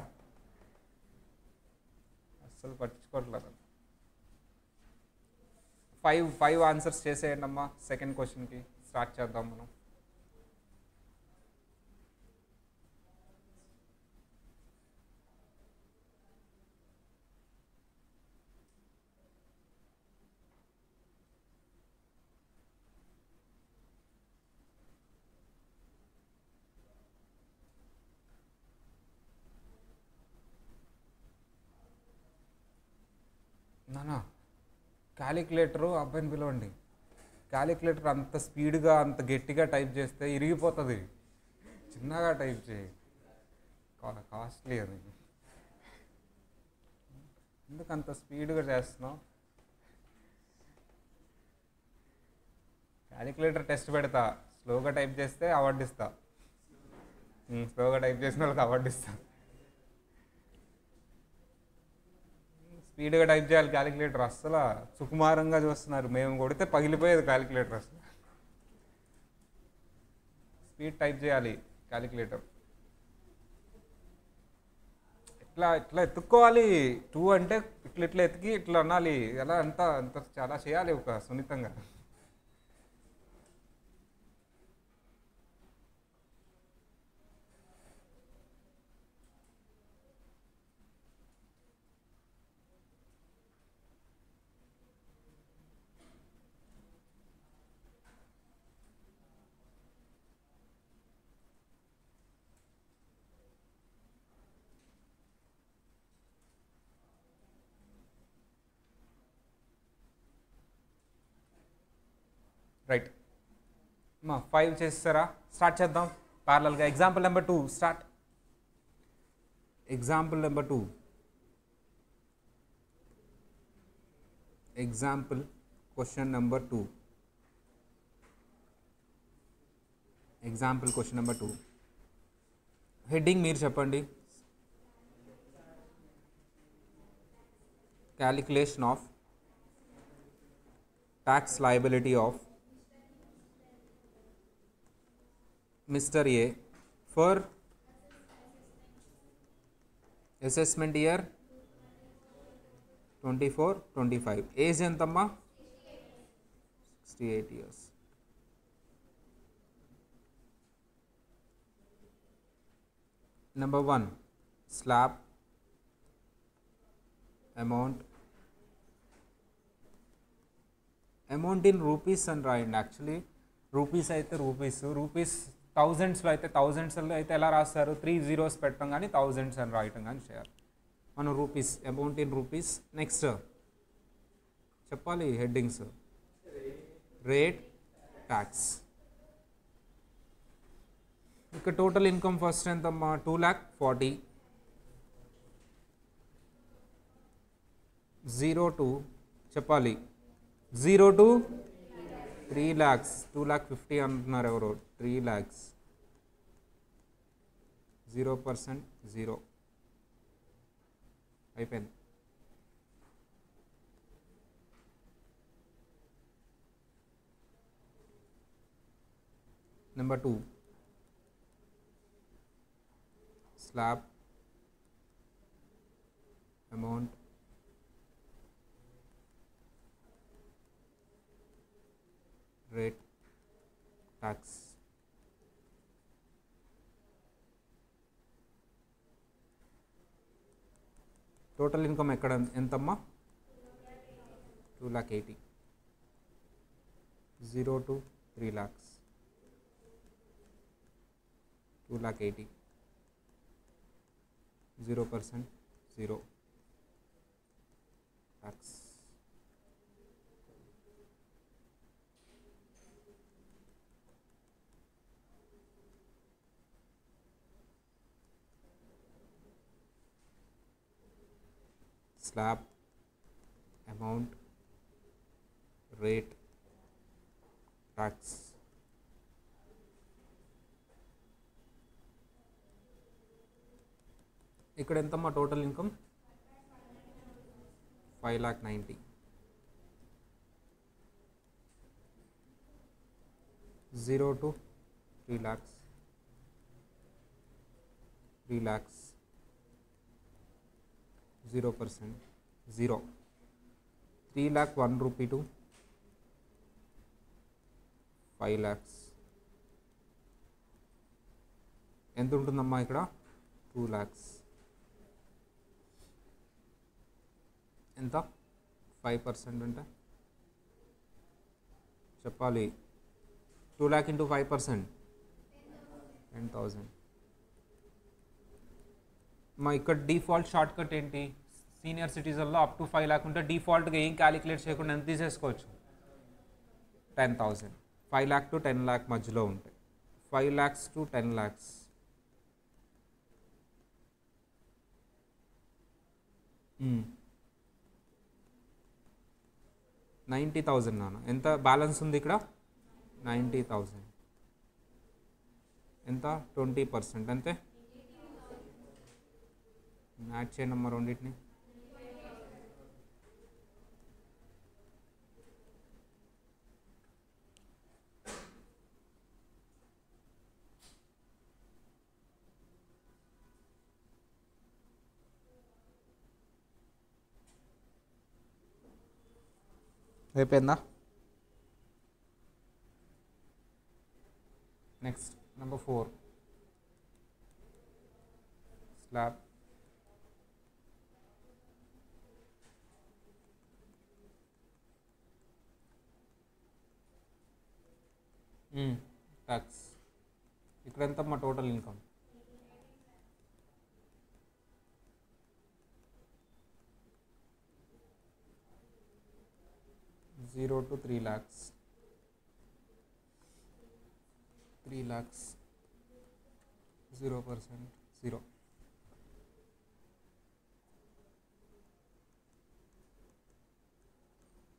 అస్సలు పట్టించుకోవట్లేదు. 5 ఆన్సర్స్ చేసేయండి అమ్మా. సెకండ్ క్వశ్చన్కి స్టార్ట్ చేద్దాం మనం. నానా క్యాలిక్యులేటరు అబ్బాయిని పిలవండి. క్యాలిక్యులేటర్ అంత స్పీడ్గా అంత గట్టిగా టైప్ చేస్తే ఇరిగిపోతుంది. చిన్నగా టైప్ చేయి, కాస్ట్లీ అది. ఎందుకు అంత స్పీడ్గా చేస్తున్నావు? క్యాలిక్యులేటర్ టెస్ట్ పెడతా, స్లోగా టైప్ చేస్తే అవార్డు ఇస్తా. స్లోగా టైప్ చేసిన వాళ్ళకి అవార్డు ఇస్తా. స్పీడ్గా టైప్ చేయాలి క్యాలిక్యులేటర్. అస్సలు సుకుమారంగా చూస్తున్నారు. మేము కొడితే పగిలిపోయేది క్యాలిక్యులేటర్. అసలు స్పీడ్ టైప్ చేయాలి క్యాలిక్యులేటర్. ఇట్లా ఇట్లా ఎత్తుక్కోవాలి. 2 అంటే ఇట్లా ఇట్లా ఎత్తికి ఇట్లా అనాలి. ఎలా అంత అంత చాలా చేయాలి ఒక సున్నితంగా. రైట్ మా 5 చేస్తారా? స్టార్ట్ చేద్దాం ప్యారలల్గా. Example number 2 start. Example number 2. Example question number 2. Example question number 2. Heading మీరు చెప్పండి. Calculation of tax liability of Mr. A for assessment year 24-25. Age ఎంతమ్మా? 68 years. Number 1, slab amount in rupees అని రాయండి. Actually rupees అయితే rupees థౌజండ్స్లో అయితే థౌజండ్స్లో అయితే ఎలా రాస్తారు? 3 zeros పెట్టడం కానీ థౌజండ్స్ అని రాయటం కానీ చేయాలి. మనం rupees, amount in rupees. Next చెప్పాలి హెడ్డింగ్స్. Rate tax. ఇక టోటల్ ఇన్కమ్ ఫస్ట్ ఎంతమ్మా 2,40,000. 0 to చెప్పాలి 0 to 3 lakhs. 2,50,000 అంటున్నారు ఎవరో. 3 lakhs 0% 0 అయిపోయింది. Number 2 slab amount rate tax. Total income ఎక్కడ ఎంతమ్మా 2,80,000. 0 to 3 lakhs 2,80,000. 0% 0 tax. Slab amount rate tax. ఇక్కడ ఎంతమ్మా total income 5,90,000. 0 to 3 lakhs 3 lakhs 0% 0. 3 lakh 1 rupee to 5 lakhs ఎంత ఉంటుందమ్మా ఇక్కడ 2 lakhs. ఎంత 5% అంటే చెప్పాలి 2 lakh into 5% 10,000. మా ఇక్కడ డిఫాల్ట్ షార్ట్ కట్ ఏంటి? సీనియర్ సిటిజన్లో అప్ టు 5 lakh ఉంటే డిఫాల్ట్గా ఏం క్యాలిక్యులేట్ చేయకుండా ఎంత తీసేసుకోవచ్చు 10,000. 5 lakh to 10 lakh మధ్యలో ఉంటాయి. 5 lakhs to 10 lakhs 90,000 నాన్న. ఎంత బ్యాలెన్స్ ఉంది ఇక్కడ 90,000. ఎంత 20% అంతే. యాడ్ చేయనమ్మా రెండింటిని. అయిపోయిందా? Next number 4 slab tax. ఇక్కడ ఎంతమ్మా total income 0 to 3 lakhs 3 lakhs 0% 0.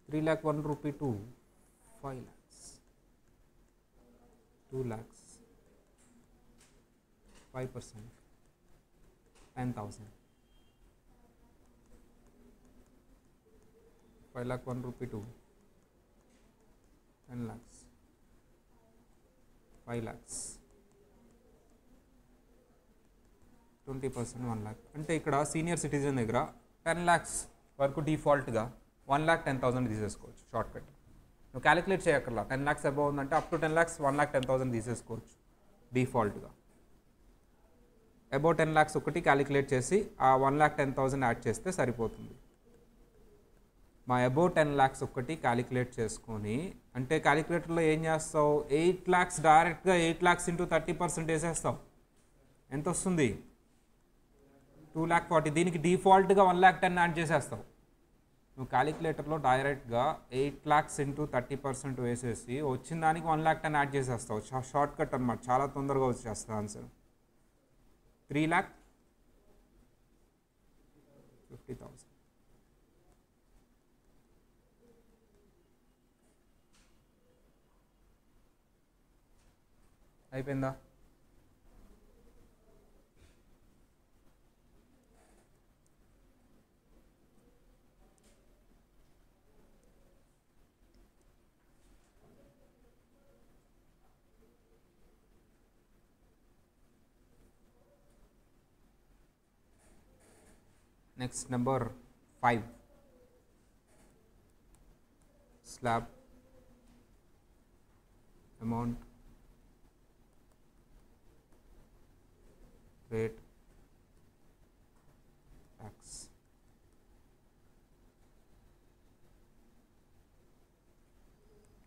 3 lakh 1 rupee to 5 lakhs 2 lakhs 5% 10,000. 5 lakh 1 rupee to 10 lakhs 5 lakhs 20% 1 lakh. అంటే ఇక్కడ సీనియర్ సిటిజన్ దగ్గర 10 lakhs వరకు డిఫాల్ట్గా 1,10,000 తీసేసుకోవచ్చు షార్ట్ కట్. నువ్వు క్యాలిక్యులేట్ చేయక్కర్లా. 10 lakhs అబౌవ్ ఉందంటే అప్ టు 10 lakhs 1,10,000 తీసేసుకోవచ్చు డిఫాల్ట్గా. అబౌవ్ 10 lakhs ఒకటి క్యాలిక్యులేట్ చేసి ఆ 1,10,000 యాడ్ చేస్తే సరిపోతుంది. మా అబౌవ్ 10 lakhs ఒక్కటి క్యాలిక్యులేట్ చేసుకొని, అంటే క్యాలిక్యులేటర్లో ఏం చేస్తావు 8 lakhs డైరెక్ట్గా 8 lakhs ఇంటూ 30% వేసేస్తావు. ఎంత వస్తుంది 2,40,000. దీనికి డిఫాల్ట్గా 1,10,000 యాడ్ చేసేస్తావు. నువ్వు క్యాలిక్యులేటర్లో డైరెక్ట్గా 8 lakhs ఇంటూ 30% వేసేసి వచ్చిన దానికి 1 lakh 10 యాడ్ చేసేస్తావు. షార్ట్ కట్ అనమాట, చాలా తొందరగా వచ్చేస్తుంది ఆన్సర్. 3,50,000. అయిపోయిందా? Next, number 5. Slab, amount, rate, tax.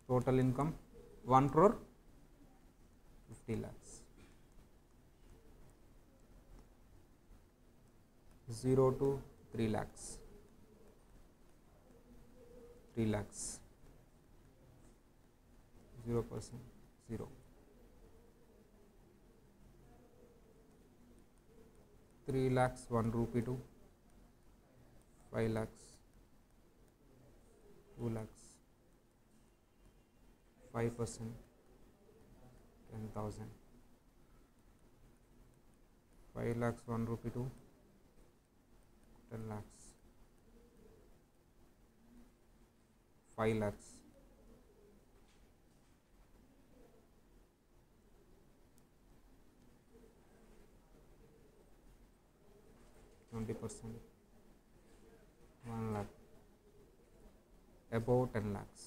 Total income 1,50,00,000. 0 to 3 lakhs. 3 lakhs. 0%. 0. 3 lakhs 1 rupee to 5 lakhs. 2 lakhs. 5%. 10,000. 5 lakhs 1 rupee to 10 lakhs. 5 lakhs. 20%. 1 lakh. Above 10 lakhs.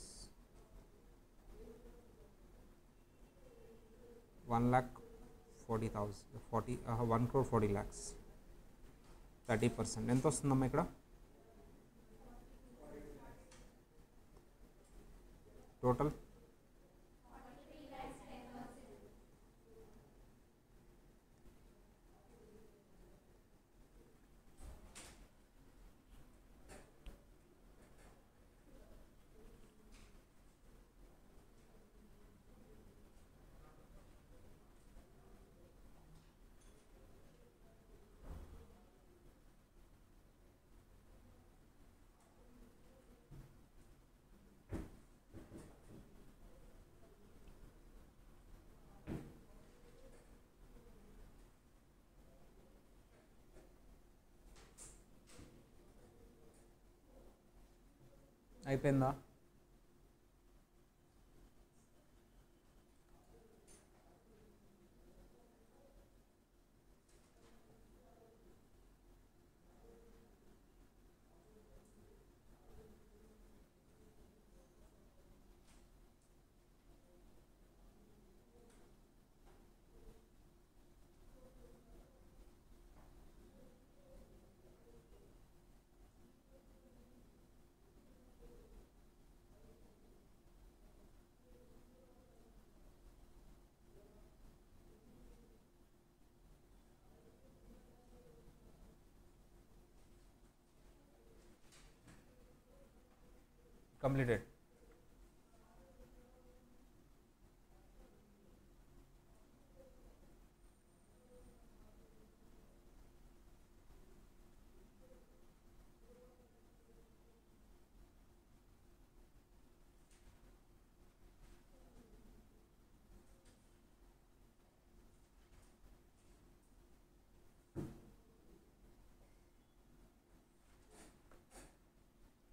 1,40,000. 1 crore 40 lakhs. 30%. ఎంత వస్తుందమ్మా ఇక్కడ? Total అయిపోయిందా? Completed.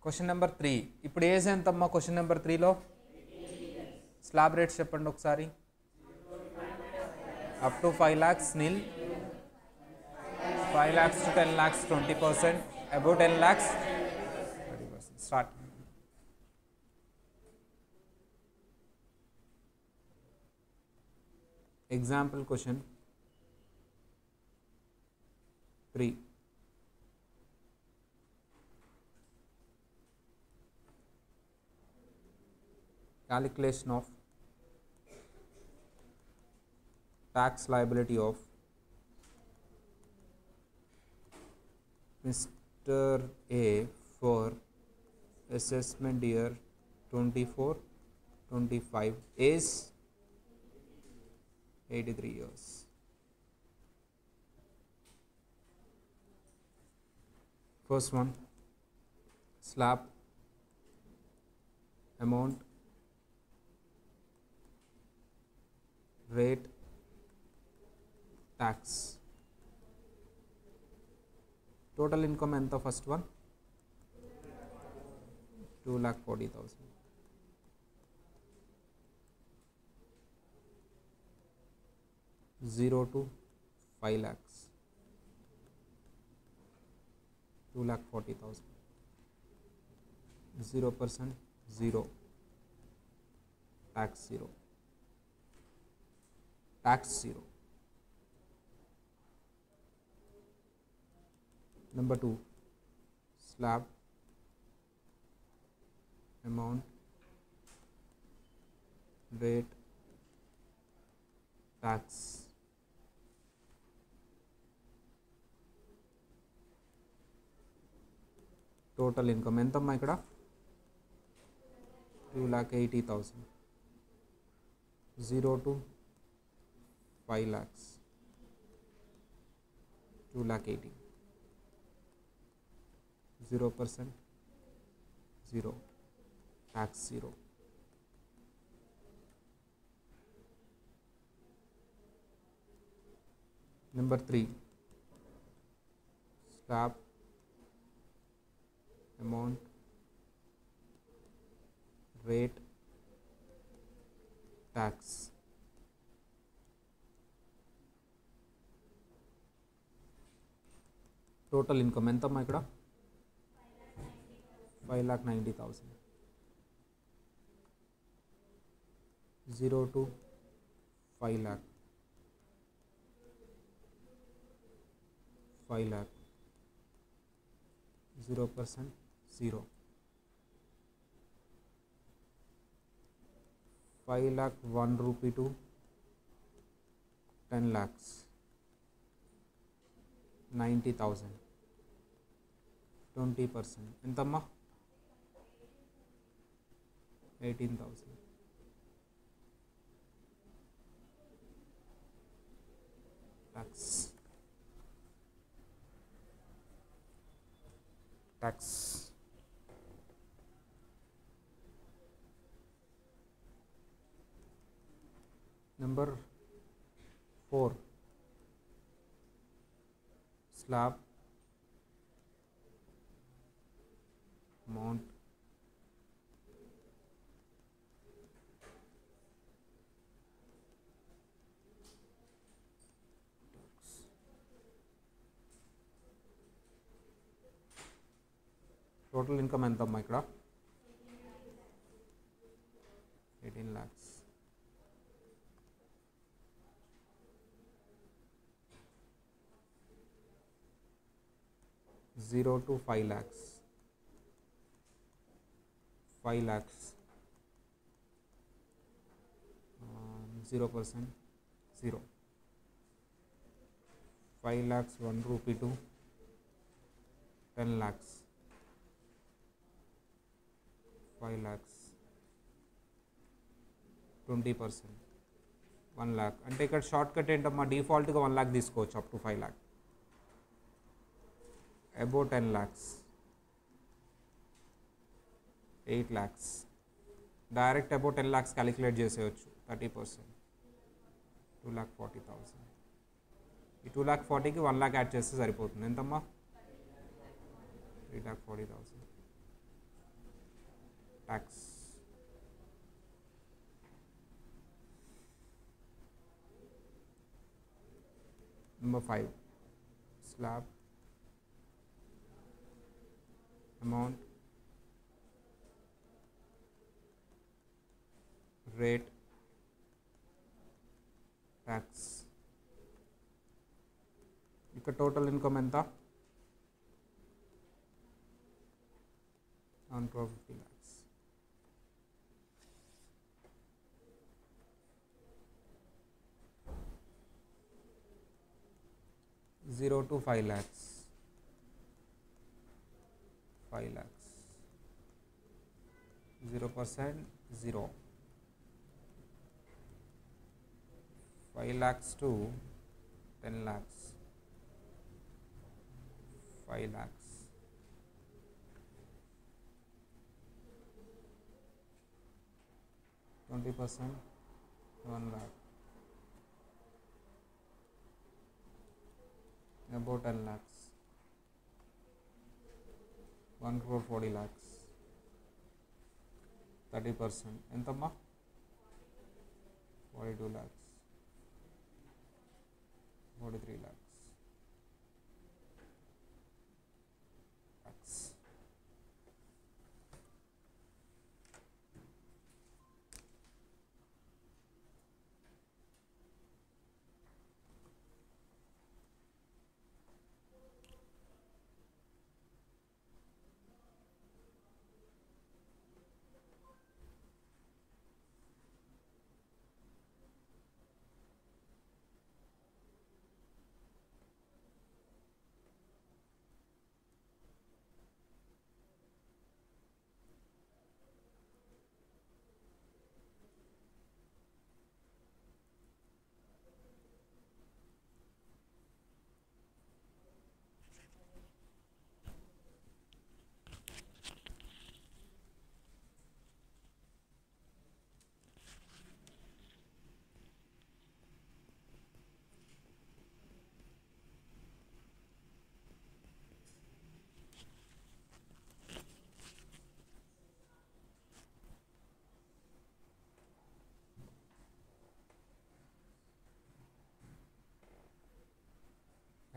Question number 3. ఇప్పుడు age ఎంతమ్మా question number 3లో? Slab rates చెప్పండి ఒకసారి. Up to 5 lakhs nil, 5 lakhs to 10 lakhs 20%, above 10 lakhs 30%. Start. Example question 3. Calculation of tax liability of Mr. A for assessment year 24-25, age 83 years. First one, slab, amount, rate, tax. Total income ఎంత first one? 2,40,000. 0 to 5 lakhs. 2,40,000. 0%, 0. Tax 0. Tax 0. Number 2, slab, amount, rate, tax. Total income ఎంతమ్మా ఇక్కడ? 2,80,000. 0 to 5 lakhs. 2,80,000. 0%, 0. Tax 0. Number 3, slab, amount, rate, tax. Total income ఎంతమ్మా ఇక్కడ? 5,90,000. 0 to 5 lakh. 5 lakh. 0%, 0. 5 lakh 1 rupee to 10 lakhs. 90,000. 20%. ఎంతమ్మా? 18,000. Tax. Tax. Number 4, slab, amount, total income ఎంతమ్మా ఇక్కడ? 18 lakhs. 0 to 5 lakhs. 5 lakhs. 0%, 0. 5 lakhs 1 rupee to 10 lakhs. 5 lakhs. 20%, 1 lakh. అంటే ఇక్కడ short cut ఏంటమ్మా? డిఫాల్ట్గా 1 lakh తీసుకోవచ్చు up to 5 lakh. Above 10 lakhs. 8 lakhs. Direct above 10 lakhs calculate చేసేయచ్చు. 30%, 2,40,000. ఈ 2,40,000కి 1 lakh యాడ్ చేస్తే సరిపోతుంది. ఎంతమ్మా? 3,40,000. Tax. Number 5, slab, amount, rate, tax. ఇక్కడ టోటల్ ఇన్కమ్ ఎంత? 150 lakhs. 0 to 5 lakhs. 5 lakhs. 0%, 0. 5 lakhs to 10 lakhs. 5 lakhs. 20%, 1 lakh. About 10 lakhs. 1 crore 40 lakhs. 30%. ఎంతమ్మా? 42 lakhs. 43 lakhs.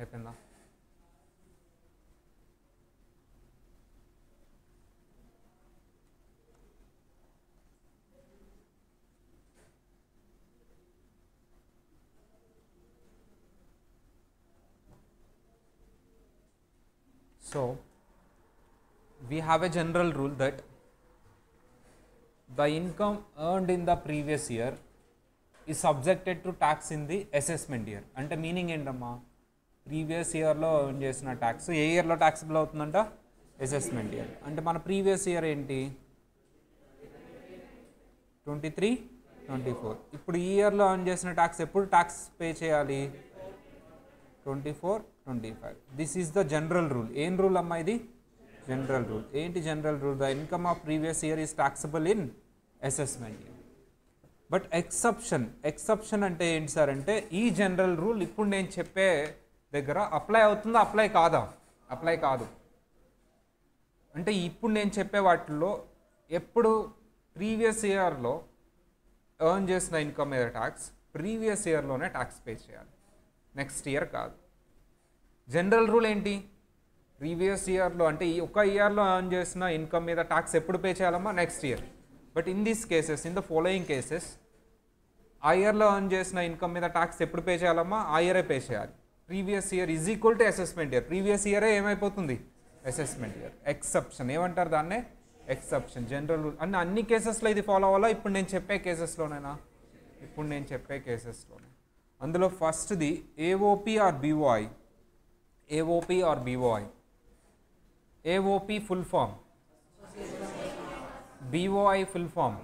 అయిపోయిందా? So we have a general rule that the income earned in the previous year is subjected to tax in the assessment year. అంటే meaning ఏంటమ్మా? Previous ఇయర్లో earn చేసిన tax ఏ ఇయర్లో taxable అవుతుందంట? Assessment year. అంటే మన previous year ఏంటి? 23, 24. ఇప్పుడు ఈ ఇయర్లో ఎర్న్ చేసిన ట్యాక్స్ ఎప్పుడు ట్యాక్స్ పే చేయాలి? 24, 25. This is the general rule. ఏం రూల్ అమ్మా ఇది? General rule. ఏంటి general rule? The income of previous year is taxable in assessment year. But exception అంటే ఏంటి సార్ అంటే ఈ జనరల్ రూల్ ఇప్పుడు నేను చెప్పే దగ్గర అప్లై అవుతుందా? అప్లై కాదా? అప్లై కాదు. అంటే ఇప్పుడు నేను చెప్పే వాటిల్లో ఎప్పుడు ప్రీవియస్ ఇయర్లో ఎర్న్ చేసిన ఇన్కమ్ మీద ట్యాక్స్ ప్రీవియస్ ఇయర్లోనే ట్యాక్స్ పే చేయాలి, నెక్స్ట్ ఇయర్ కాదు. జనరల్ రూల్ ఏంటి? ప్రీవియస్ ఇయర్లో అంటే ఈ ఒక ఇయర్లో ఎర్న్ చేసిన ఇన్కమ్ మీద ట్యాక్స్ ఎప్పుడు పే చేయాలమ్మా? Next year. But in these cases, in the following cases, ఆ ఇయర్లో ఎర్న్ చేసిన ఇన్కమ్ మీద ట్యాక్స్ ఎప్పుడు పే చేయాలమ్మా? ఆ ఇయరే పే చేయాలి. Previous year is equal to assessment year. Previous ఇయరే ఏమైపోతుంది? Assessment year. ఎక్సెప్షన్ ఏమంటారు దాన్నే? ఎక్సెప్షన్. జనరల్ రూల్ అన్న అన్ని కేసెస్లో ఇది ఫాలో అవ్వాలా? ఇప్పుడు నేను చెప్పే కేసెస్లోనేనా? ఇప్పుడు నేను చెప్పే కేసెస్లోనే. అందులో ఫస్ట్ది AOP or BOI. AOP or BOI. AOP full form, BOI full form,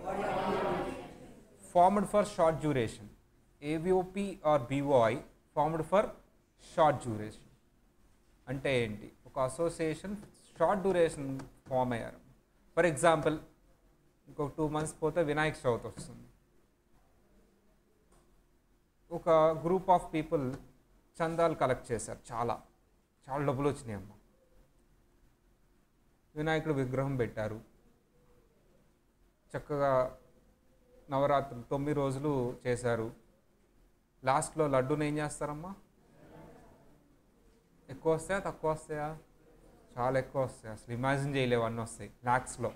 formed for short duration. AVOP or BOI formed for short duration. అంటే ఏంటి? ఒక అసోసియేషన్ షార్ట్ డ్యూరేషన్ ఫామ్ అయ్యారు. ఫర్ ఎగ్జాంపుల్ ఇంకొక 2 months పోతే వినాయక చవితి వస్తుంది. ఒక గ్రూప్ ఆఫ్ పీపుల్ చందాలు collect చేశారు. చాలా డబ్బులు వచ్చినాయి అమ్మ. వినాయకుడు విగ్రహం పెట్టారు. చక్కగా నవరాత్రులు 9 రోజులు చేశారు. లాస్ట్లో లడ్డూని ఏం చేస్తారమ్మా? ఎక్కువ వస్తాయా తక్కువ వస్తాయా? చాలా ఎక్కువ వస్తాయి. అసలు ఇమాజిన్ చేయలేవు, అన్నీ వస్తాయి ల్యాక్స్లో.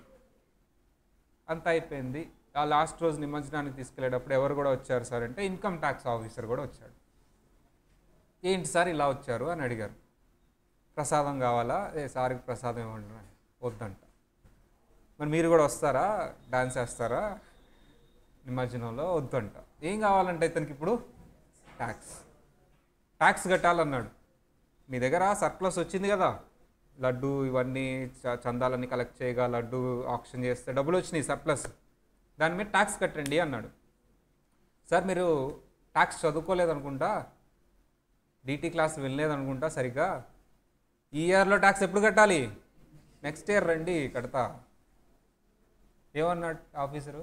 అంత అయిపోయింది. ఆ లాస్ట్ రోజు నిమజ్జనానికి తీసుకెళ్ళేటప్పుడు ఎవరు కూడా వచ్చారు సార్ అంటే ఇన్కమ్ ట్యాక్స్ ఆఫీసర్ కూడా వచ్చాడు. ఏంటి సార్ ఇలా వచ్చారు అని అడిగారు. ప్రసాదం కావాలా? సార్కి ప్రసాదం ఇవ్వండి. వద్దంట. మరి మీరు కూడా వస్తారా? డాన్స్ వేస్తారా నిమజ్జనంలో? వద్దంట. ఏం కావాలంటే ఇతనికి ఇప్పుడు ట్యాక్స్ కట్టాలన్నాడు. మీ దగ్గర సర్ప్లస్ వచ్చింది కదా, లడ్డు ఇవన్నీ చందాలన్నీ కలెక్ట్ చేయగా లడ్డు ఆప్షన్ చేస్తే డబ్బులు వచ్చినాయి సర్ప్లస్, దాని మీద ట్యాక్స్ కట్టండి అన్నాడు. సార్ మీరు ట్యాక్స్ చదువుకోలేదనుకుంటా, డీటీ క్లాస్ వినలేదనుకుంటా సరిగ్గా, ఈ ఇయర్లో ట్యాక్స్ ఎప్పుడు కట్టాలి? నెక్స్ట్ ఇయర్ రండి కడతా. ఏమన్నాడు ఆఫీసరు?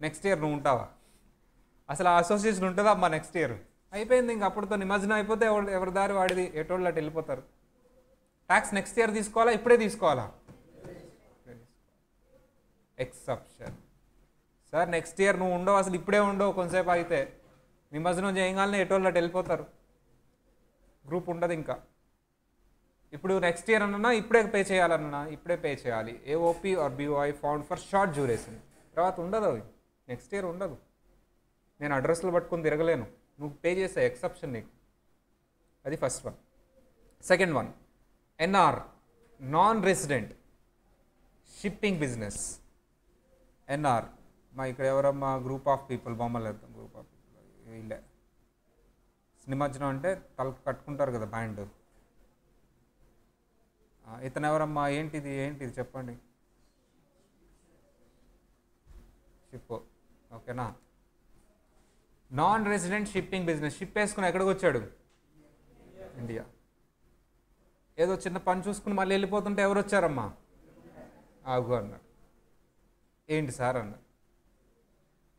నెక్స్ట్ ఇయర్ నువ్వు ఉంటావా? అసలు ఆ అసోసియేషన్ ఉంటుందా అమ్మా నెక్స్ట్ ఇయర్? అయిపోయింది, ఇంక అప్పటితో నిమజ్జనం అయిపోతే ఎవరి దారి వాడిది, ఎటోళ్ళు అటు వెళ్ళిపోతారు. ట్యాక్స్ నెక్స్ట్ ఇయర్ తీసుకోవాలా, ఇప్పుడే తీసుకోవాలా? ఎక్సెప్షన్. సార్ నెక్స్ట్ ఇయర్ నువ్వు ఉండవు, అసలు ఇప్పుడే ఉండవు, కొంతసేపు అయితే నిమజ్జనం చేయగానే ఎటోళ్ళు అటు వెళ్ళిపోతారు, గ్రూప్ ఉండదు ఇంకా. ఇప్పుడు నెక్స్ట్ ఇయర్ అన్నా ఇప్పుడే పే చేయాలన్నా ఇప్పుడే పే చేయాలి. AOP or BOI found for short duration. తర్వాత ఉండదు, అవి నెక్స్ట్ ఇయర్ ఉండదు. నేను అడ్రస్లు పట్టుకొని తిరగలేను, నువ్వు పే చేసే ఎక్సెప్షన్ నీకు. అది first one. Second one, NR, non resident shipping business. NR మా ఇక్కడ ఎవరమ్మా? గ్రూప్ ఆఫ్ పీపుల్, బొమ్మలు వేద్దాం. గ్రూప్ ఆఫ్ పీపుల్ వీళ్ళే. నిమజ్జనం అంటే తలకు కట్టుకుంటారు కదా బ్యాండ్. ఇతను ఎవరమ్మా? ఏంటిది ఏంటిది చెప్పండి. షిప్, ఓకేనా? Non resident shipping business. Ship వేసుకుని ఎక్కడికి వచ్చాడు? ఇండియా. ఏదో చిన్న పని చూసుకుని మళ్ళీ వెళ్ళిపోతుంటే ఎవరు వచ్చారమ్మా? ఆగు అన్నారు. ఏంటి సార్ అన్నారు.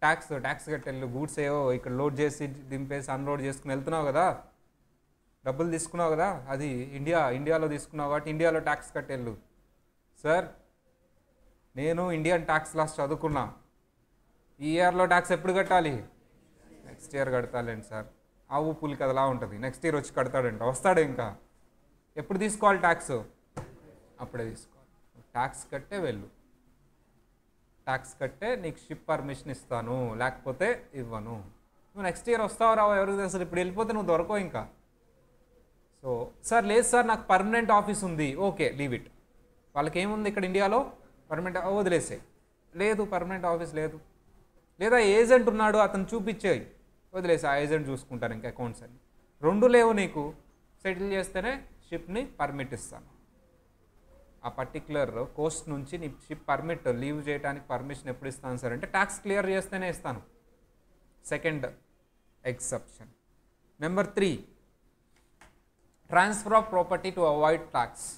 ట్యాక్స్ కట్టెళ్ళు, గూడ్స్ ఏవో ఇక్కడ లోడ్ చేసి దింపేసి అన్లోడ్ చేసుకుని వెళ్తున్నావు కదా, డబ్బులు తీసుకున్నావు కదా, అది ఇండియాలో తీసుకున్నావు కాబట్టి ఇండియాలో ట్యాక్స్ కట్టెళ్ళు. సార్ నేను ఇండియన్ ట్యాక్స్ లాస్ చదువుకున్నా, ఈ ఇయర్లో ట్యాక్స్ ఎప్పుడు కట్టాలి? నెక్స్ట్ ఇయర్ కడతాలేండి సార్. ఆవు పులికి అదిలా ఉంటుంది, నెక్స్ట్ ఇయర్ వచ్చి కడతాడంట, వస్తాడు ఇంకా. ఎప్పుడు తీసుకోవాలి ట్యాక్స్? అప్పుడే తీసుకోవాలి. ట్యాక్స్ కట్టే వెళ్ళు, ట్యాక్స్ కట్టే నీకు షిప్ పర్మిషన్ ఇస్తాను, లేకపోతే ఇవ్వను. నువ్వు నెక్స్ట్ ఇయర్ వస్తావు రావు ఎవరికి తెలుసు, ఇప్పుడు వెళ్ళిపోతే నువ్వు దొరకవు ఇంకా. సో సార్ లేదు సార్ నాకు పర్మనెంట్ ఆఫీస్ ఉంది, ఓకే లీవ్ ఇట్. వాళ్ళకి ఏముంది ఇక్కడ ఇండియాలో? పర్మనెంట్, వదిలేసే. లేదు పర్మనెంట్ ఆఫీస్ లేదు, లేదా ఏజెంట్ ఉన్నాడు అతను చూపించేయి, వదిలేసి ఆ ఏజెంట్ చూసుకుంటారు ఇంకా అకౌంట్స్ అన్ని. రెండు లేవు నీకు, సెటిల్ చేస్తేనే షిప్ని పర్మిట్ ఇస్తాను. ఆ పర్టిక్యులర్ కోస్ట్ నుంచి నీ షిప్ పర్మిట్ లీవ్ చేయడానికి పర్మిషన్ ఎప్పుడు ఇస్తాను సార్ అంటే ట్యాక్స్ క్లియర్ చేస్తేనే ఇస్తాను. Second exception. Number 3, transfer of property to avoid tax.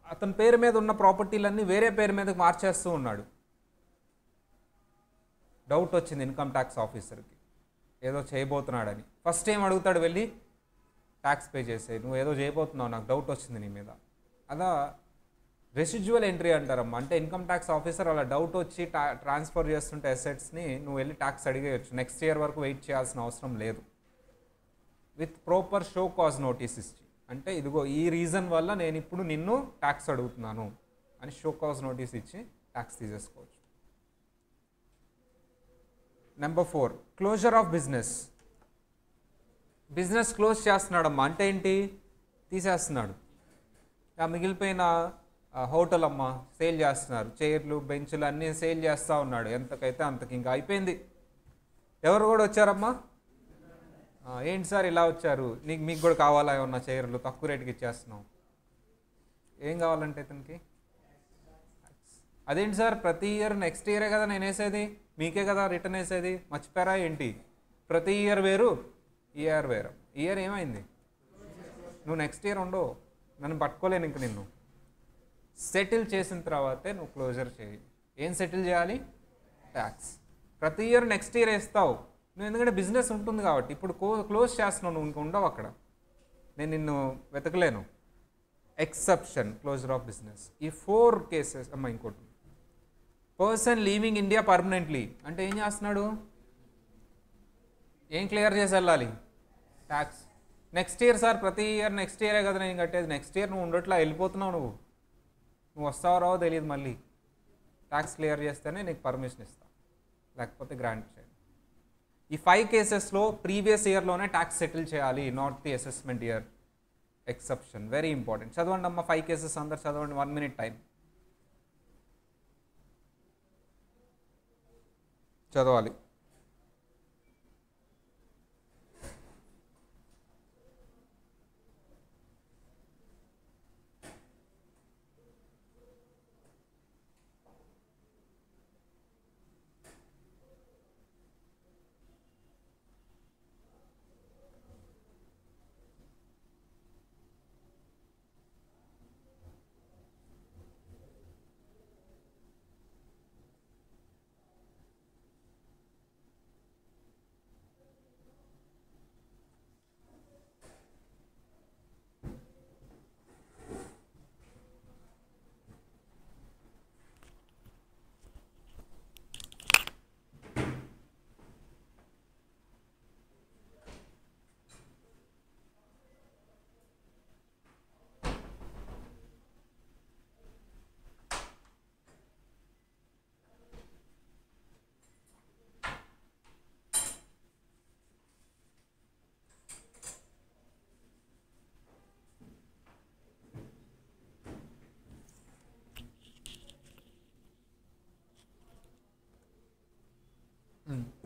అతని పేరు మీద ఉన్న ప్రాపర్టీలన్నీ వేరే పేరు మీదకి మార్చేస్తూ ఉన్నాడు. డౌట్ వచ్చింది ఇన్కమ్ ట్యాక్స్ ఆఫీసర్కి, ఏదో చేయబోతున్నాడని. ఫస్ట్ ఏం అడుగుతాడు? వెళ్ళి ట్యాక్స్ పే చేసే, నువ్వు ఏదో చేయబోతున్నావు, నాకు డౌట్ వచ్చింది నీ మీద. అలా రెసిడ్యువల్ ఎంట్రీ అంటారమ్మా. అంటే ఇన్కమ్ ట్యాక్స్ ఆఫీసర్ అలా డౌట్ వచ్చి ట్రాన్స్ఫర్ చేస్తుంటే అసెట్స్ని నువ్వు వెళ్ళి ట్యాక్స్ అడిగేయచ్చు, నెక్స్ట్ ఇయర్ వరకు వెయిట్ చేయాల్సిన అవసరం లేదు. With proper show cause notice ఇచ్చి, అంటే ఇదిగో ఈ రీజన్ వల్ల నేను ఇప్పుడు నిన్ను ట్యాక్స్ అడుగుతున్నాను అని షో కాజ్ నోటీస్ ఇచ్చి ట్యాక్స్ తీసేసుకోవచ్చు. Number 4, closure of business. Business close చేస్తున్నాడమ్మా అంటే ఏంటి? తీసేస్తున్నాడు. ఆ మిగిలిపోయిన హోటల్ అమ్మ సేల్ చేస్తున్నారు, చైర్లు బెంచులు అన్నీ సేల్ చేస్తూ ఉన్నాడు, ఎంతకైతే అంతకి, ఇంకా అయిపోయింది. ఎవరు కూడా వచ్చారమ్మా? ఏంటి సార్ ఇలా వచ్చారు, మీకు కూడా కావాలా ఏమన్నా చైర్లు, తక్కువ రేటుకి ఇచ్చేస్తున్నాం. ఏం కావాలంటే ఇతనికి? అదేంటి సార్ ప్రతి ఇయర్ నెక్స్ట్ ఇయరే కదా నేను వేసేది, మీకే కదా రిటర్న్ వేసేది, మర్చిపోయారా ఏంటి? ప్రతి ఇయర్ వేరు, ఈ ఇయర్ వేరు. ఇయర్ ఏమైంది? నువ్వు నెక్స్ట్ ఇయర్ ఉండవు, నన్ను పట్టుకోలేను ఇంక. నిన్ను సెటిల్ చేసిన తర్వాతే నువ్వు క్లోజర్ చేయి. ఏం సెటిల్ చేయాలి? ట్యాక్స్. ప్రతి ఇయర్ నెక్స్ట్ ఇయర్ వేస్తావు నువ్వు, ఎందుకంటే బిజినెస్ ఉంటుంది కాబట్టి. ఇప్పుడు క్లోజ్ చేస్తున్నావు నువ్వు, ఇంక ఉండవు అక్కడ, నేను నిన్ను వెతకలేను. Exception, closure of business. ఈ 4 కేసెస్ అమ్మా. ఇంకోటి, పర్సన్ లీవింగ్ ఇండియా పర్మనెంట్లీ అంటే ఏం చేస్తున్నాడు? ఏం క్లియర్ చేసి వెళ్ళాలి? ట్యాక్స్. నెక్స్ట్ ఇయర్ సార్ ప్రతి ఇయర్ నెక్స్ట్ ఇయరే కదా నేను కట్టేది, నెక్స్ట్ ఇయర్ నువ్వు ఉండట్లా, వెళ్ళిపోతున్నావు, నువ్వు వస్తావో రావో తెలియదు, మళ్ళీ ట్యాక్స్ క్లియర్ చేస్తేనే నీకు పర్మిషన్ ఇస్తా, లేకపోతే గ్రాంట్ చేయండి. ఈ 5 కేసెస్లో ప్రీవియస్ ఇయర్లోనే ట్యాక్స్ సెటిల్ చేయాలి, not the assessment year. Exception very important. చదవండి అమ్మ 5 కేసెస్ అందరు చదవండి, 1 minute టైం. చదవాలి.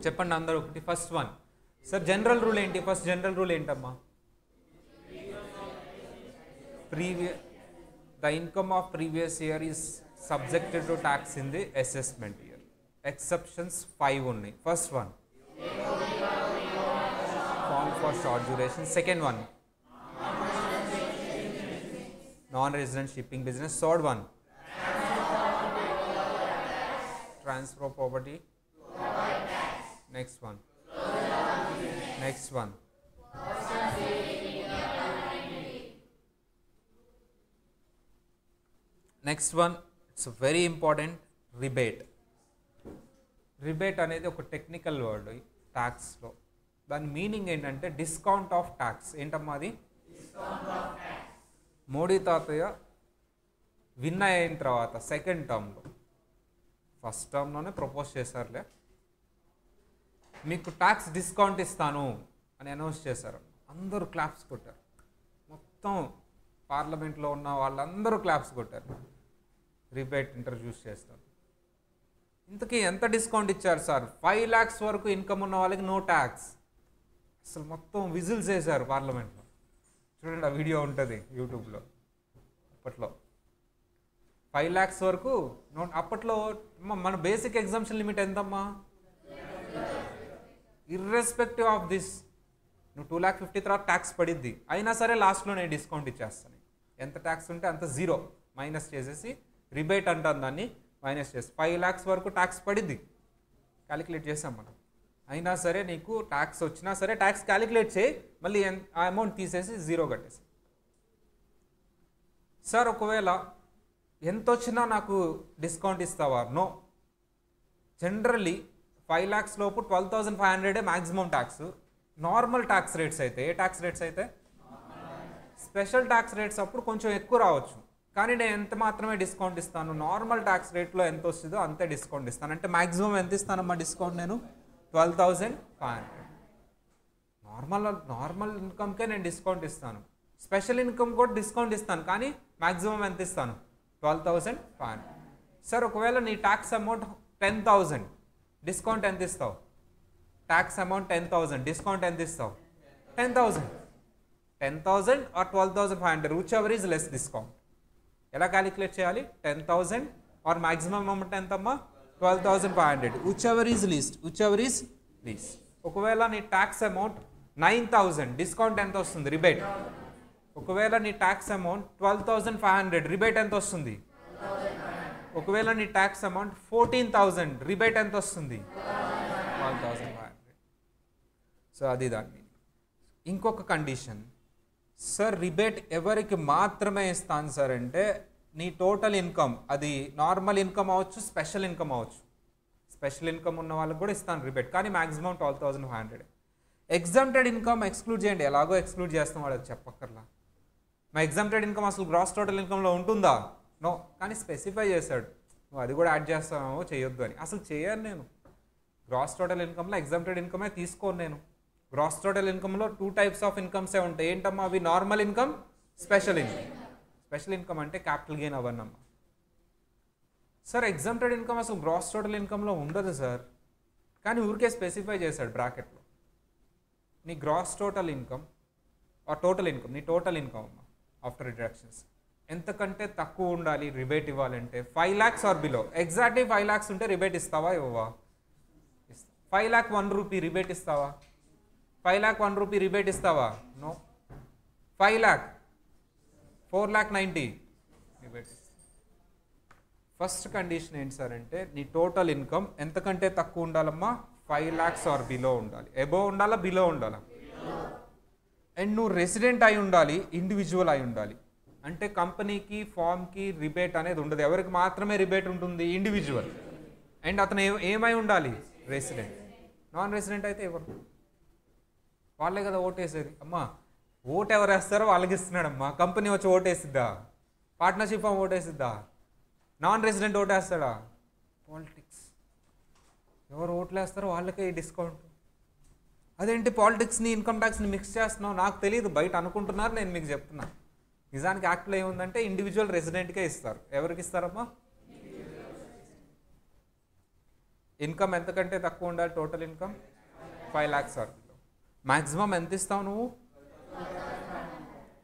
చెప్పండి అందరూ ఒకటి. First one sir general rule ఏంటి? ఫస్ట్ జనరల్ రూల్ ఏంటమ్మా? the income of previous year is subjected to tax in the assessment year. Exceptions 5 ఉన్నాయి. First one, formed for short duration. Second one, non-resident shipping business. Third one, transfer of property. Next one. Next one it's very important, rebate. Rebate అనేది ఒక technical word ట్యాక్స్లో. దాని meaning ఏంటంటే discount of tax. ఏంటమ్మా అది? మోడీ తాతయ్య win అయిన తర్వాత second టర్మ్లో, ఫస్ట్ టర్మ్లోనే ప్రపోజ్ చేశారులే, మీకు ట్యాక్స్ డిస్కౌంట్ ఇస్తాను అని అనౌన్స్ చేశారు. అందరూ క్లాప్స్ కొట్టారు. మొత్తం పార్లమెంట్లో ఉన్న వాళ్ళందరూ క్లాప్స్ కొట్టారు. రిబేట్ ఇంట్రడ్యూస్ చేస్తారు. ఇంతకీ ఎంత డిస్కౌంట్ ఇచ్చారు సార్? 5 lakhs వరకు ఇన్కమ్ ఉన్న వాళ్ళకి నో ట్యాక్స్. అసలు మొత్తం విజిల్స్ వేశారు పార్లమెంట్లో. చూడండి, ఆ వీడియో ఉంటుంది యూట్యూబ్లో. అప్పట్లో 5 lakhs వరకు నో. అప్పట్లో మన బేసిక్ ఎగ్జామ్షన్ లిమిట్ ఎంతమ్మా? ఇర్రెస్పెక్టివ్ ఆఫ్ దిస్ నువ్వు 2,50,000 తర్వాత ట్యాక్స్ పడిద్ది, అయినా సరే లాస్ట్లో నేను డిస్కౌంట్ ఇచ్చేస్తాను. ఎంత ట్యాక్స్ ఉంటే అంత జీరో మైనస్ చేసేసి రిబేట్ అంటాను దాన్ని, మైనస్ చేసి 5 lakhs వరకు ట్యాక్స్ పడిద్ది. క్యాలిక్యులేట్ చేసాం మనం. అయినా సరే నీకు ట్యాక్స్ వచ్చినా సరే ట్యాక్స్ క్యాలిక్యులేట్ చేయి, మళ్ళీ ఆ అమౌంట్ తీసేసి జీరో కట్టేసి. సార్ ఒకవేళ ఎంత వచ్చినా నాకు డిస్కౌంట్ ఇస్తావా? నో. జనరల్లీ 5 lakhs లోపు 12,500 maximum tax. Normal tax rates అయితే, ఏ ట్యాక్స్ రేట్స్ అయితే? స్పెషల్ ట్యాక్స్ రేట్స్ అప్పుడు కొంచెం ఎక్కువ రావచ్చు, కానీ నేను ఎంత మాత్రమే డిస్కౌంట్ ఇస్తాను. నార్మల్ ట్యాక్స్ రేట్లో ఎంత వస్తుందో అంతే డిస్కౌంట్ ఇస్తాను. అంటే మ్యాక్సిమం ఎంత ఇస్తానమ్మా డిస్కౌంట్? నేను 12,500. నార్మల్ ఇన్కమ్కే నేను డిస్కౌంట్ ఇస్తాను. స్పెషల్ ఇన్కమ్ కూడా డిస్కౌంట్ ఇస్తాను, కానీ మ్యాక్సిమం ఎంత ఇస్తాను? 12,500. సార్ ఒకవేళ నీ ట్యాక్స్ అమౌంట్ 10,000, డిస్కౌంట్ ఎంత ఇస్తావు? ట్యాక్స్ అమౌంట్ 10,000, డిస్కౌంట్ ఎంత ఇస్తావు? 10,000. 10,000 or 12,500, which ever is less discount. ఎలా క్యాలిక్యులేట్ చేయాలి? 10,000 ఆర్ మ్యాక్సిమం అమౌంట్ ఎంతమ్మా? 12,500. which ever is least. ఒకవేళ నీ ట్యాక్స్ అమౌంట్ 9,000, డిస్కౌంట్ ఎంత వస్తుంది? రిబేట్. ఒకవేళ నీ ట్యాక్స్ అమౌంట్ 12,500, రిబేట్ ఎంత వస్తుంది? ఒకవేళ నీ ట్యాక్స్ అమౌంట్ 14,000, రిబేట్ ఎంత వస్తుంది? 12,500. సో అది దాన్ని. ఇంకొక కండిషన్, సార్ రిబేట్ ఎవరికి మాత్రమే ఇస్తాను సార్ అంటే, నీ టోటల్ ఇన్కమ్, అది నార్మల్ ఇన్కమ్ అవ్వచ్చు, స్పెషల్ ఇన్కమ్ అవ్వచ్చు. స్పెషల్ ఇన్కమ్ ఉన్న వాళ్ళకి కూడా ఇస్తాను రిబేట్, కానీ మ్యాక్సిమం 12,500. ఎగ్జామ్టెడ్ ఇన్కమ్ ఎక్స్క్లూడ్ చేయండి, ఎలాగో ఎక్స్క్లూడ్ చేస్తాం, వాళ్ళకి చెప్పక్కర్లా. మా ఎగ్జామ్టెడ్ ఇన్కమ్ అసలు గ్రాస్ టోటల్ ఇన్కమ్లో ఉంటుందా? నో. కానీ స్పెసిఫై చేశాడు, నువ్వు అది కూడా యాడ్ చేస్తావేమో, చేయొద్దు అని. అసలు చేయను నేను. గ్రాస్ టోటల్ ఇన్కమ్లో ఎగ్జామ్టెడ్ ఇన్కమే తీసుకోను నేను. గ్రాస్ టోటల్ ఇన్కమ్లో 2 types ఆఫ్ ఇన్కమ్సే ఉంటాయి. ఏంటమ్మా అవి? Normal income, special income. Special income అంటే క్యాపిటల్ గెయిన్ అవన్నమ్మా. సార్ ఎగ్జామ్టెడ్ ఇన్కమ్ అసలు గ్రాస్ టోటల్ ఇన్కమ్లో ఉండదు సార్, కానీ ఊరికే స్పెసిఫై చేశాడు బ్రాకెట్లో. నీ గ్రాస్ టోటల్ ఇన్కమ్ ఆ టోటల్ ఇన్కమ్, నీ టోటల్ ఇన్కమ్ అమ్మా ఆఫ్టర్ డిడక్షన్స్ ఎంతకంటే తక్కువ ఉండాలి రిబేట్ ఇవ్వాలంటే? 5 lakhs or below. Exactly 5 lakhs ఉంటే రిబేట్ ఇస్తావా? ఇవ్వవా? 5,01 రూపీ రిబేట్ ఇస్తావా? 5,01 రూపీ రిబేట్ ఇస్తావా? నో. 4,90 రిబేట్. ఫస్ట్ కండిషన్ ఏంటి సార్ అంటే, నీ టోటల్ ఇన్కమ్ ఎంతకంటే తక్కువ ఉండాలమ్మా? 5 lakhs ఆర్ బిలో ఉండాలి. అబోవ్ ఉండాలా, బిలో ఉండాలా? అండ్ నువ్వు రెసిడెంట్ అయి ఉండాలి, ఇండివిజువల్ అయి ఉండాలి. అంటే కంపెనీకి, ఫామ్కి రిబేట్ అనేది ఉండదు. ఎవరికి మాత్రమే రిబేట్ ఉంటుంది? ఇండివిజువల్. అండ్ అతను ఏమై ఉండాలి? రెసిడెంట్. నాన్ రెసిడెంట్ అయితే ఎవరు? వాళ్ళే కదా ఓటేసేది. అమ్మా ఓటు ఎవరు వేస్తారో వాళ్ళకి ఇస్తున్నాడమ్మా. కంపెనీ వచ్చి ఓటేసిద్దా? పార్ట్నర్షిప్ ఫామ్ ఓటేసిద్దా? నాన్ రెసిడెంట్ ఓటేస్తాడా? పాలిటిక్స్. ఎవరు ఓట్లు వేస్తారో వాళ్ళకే ఈ డిస్కౌంట్. అదేంటి పాలిటిక్స్ని ఇన్కమ్ ట్యాక్స్ని మిక్స్ చేస్తున్నావు? నాకు తెలియదు, బయట అనుకుంటున్నారు, నేను మీకు చెప్తున్నా. నిజానికి యాక్ట్లో ఏముందంటే ఇండివిజువల్ రెసిడెంట్కే ఇస్తారు. ఎవరికి ఇస్తారమ్మా? ఇన్కమ్ ఎంతకంటే తక్కువ ఉండాలి టోటల్ ఇన్కమ్ 5 lakhs వరకు. మ్యాక్సిమం ఎంత ఇస్తావు నువ్వు?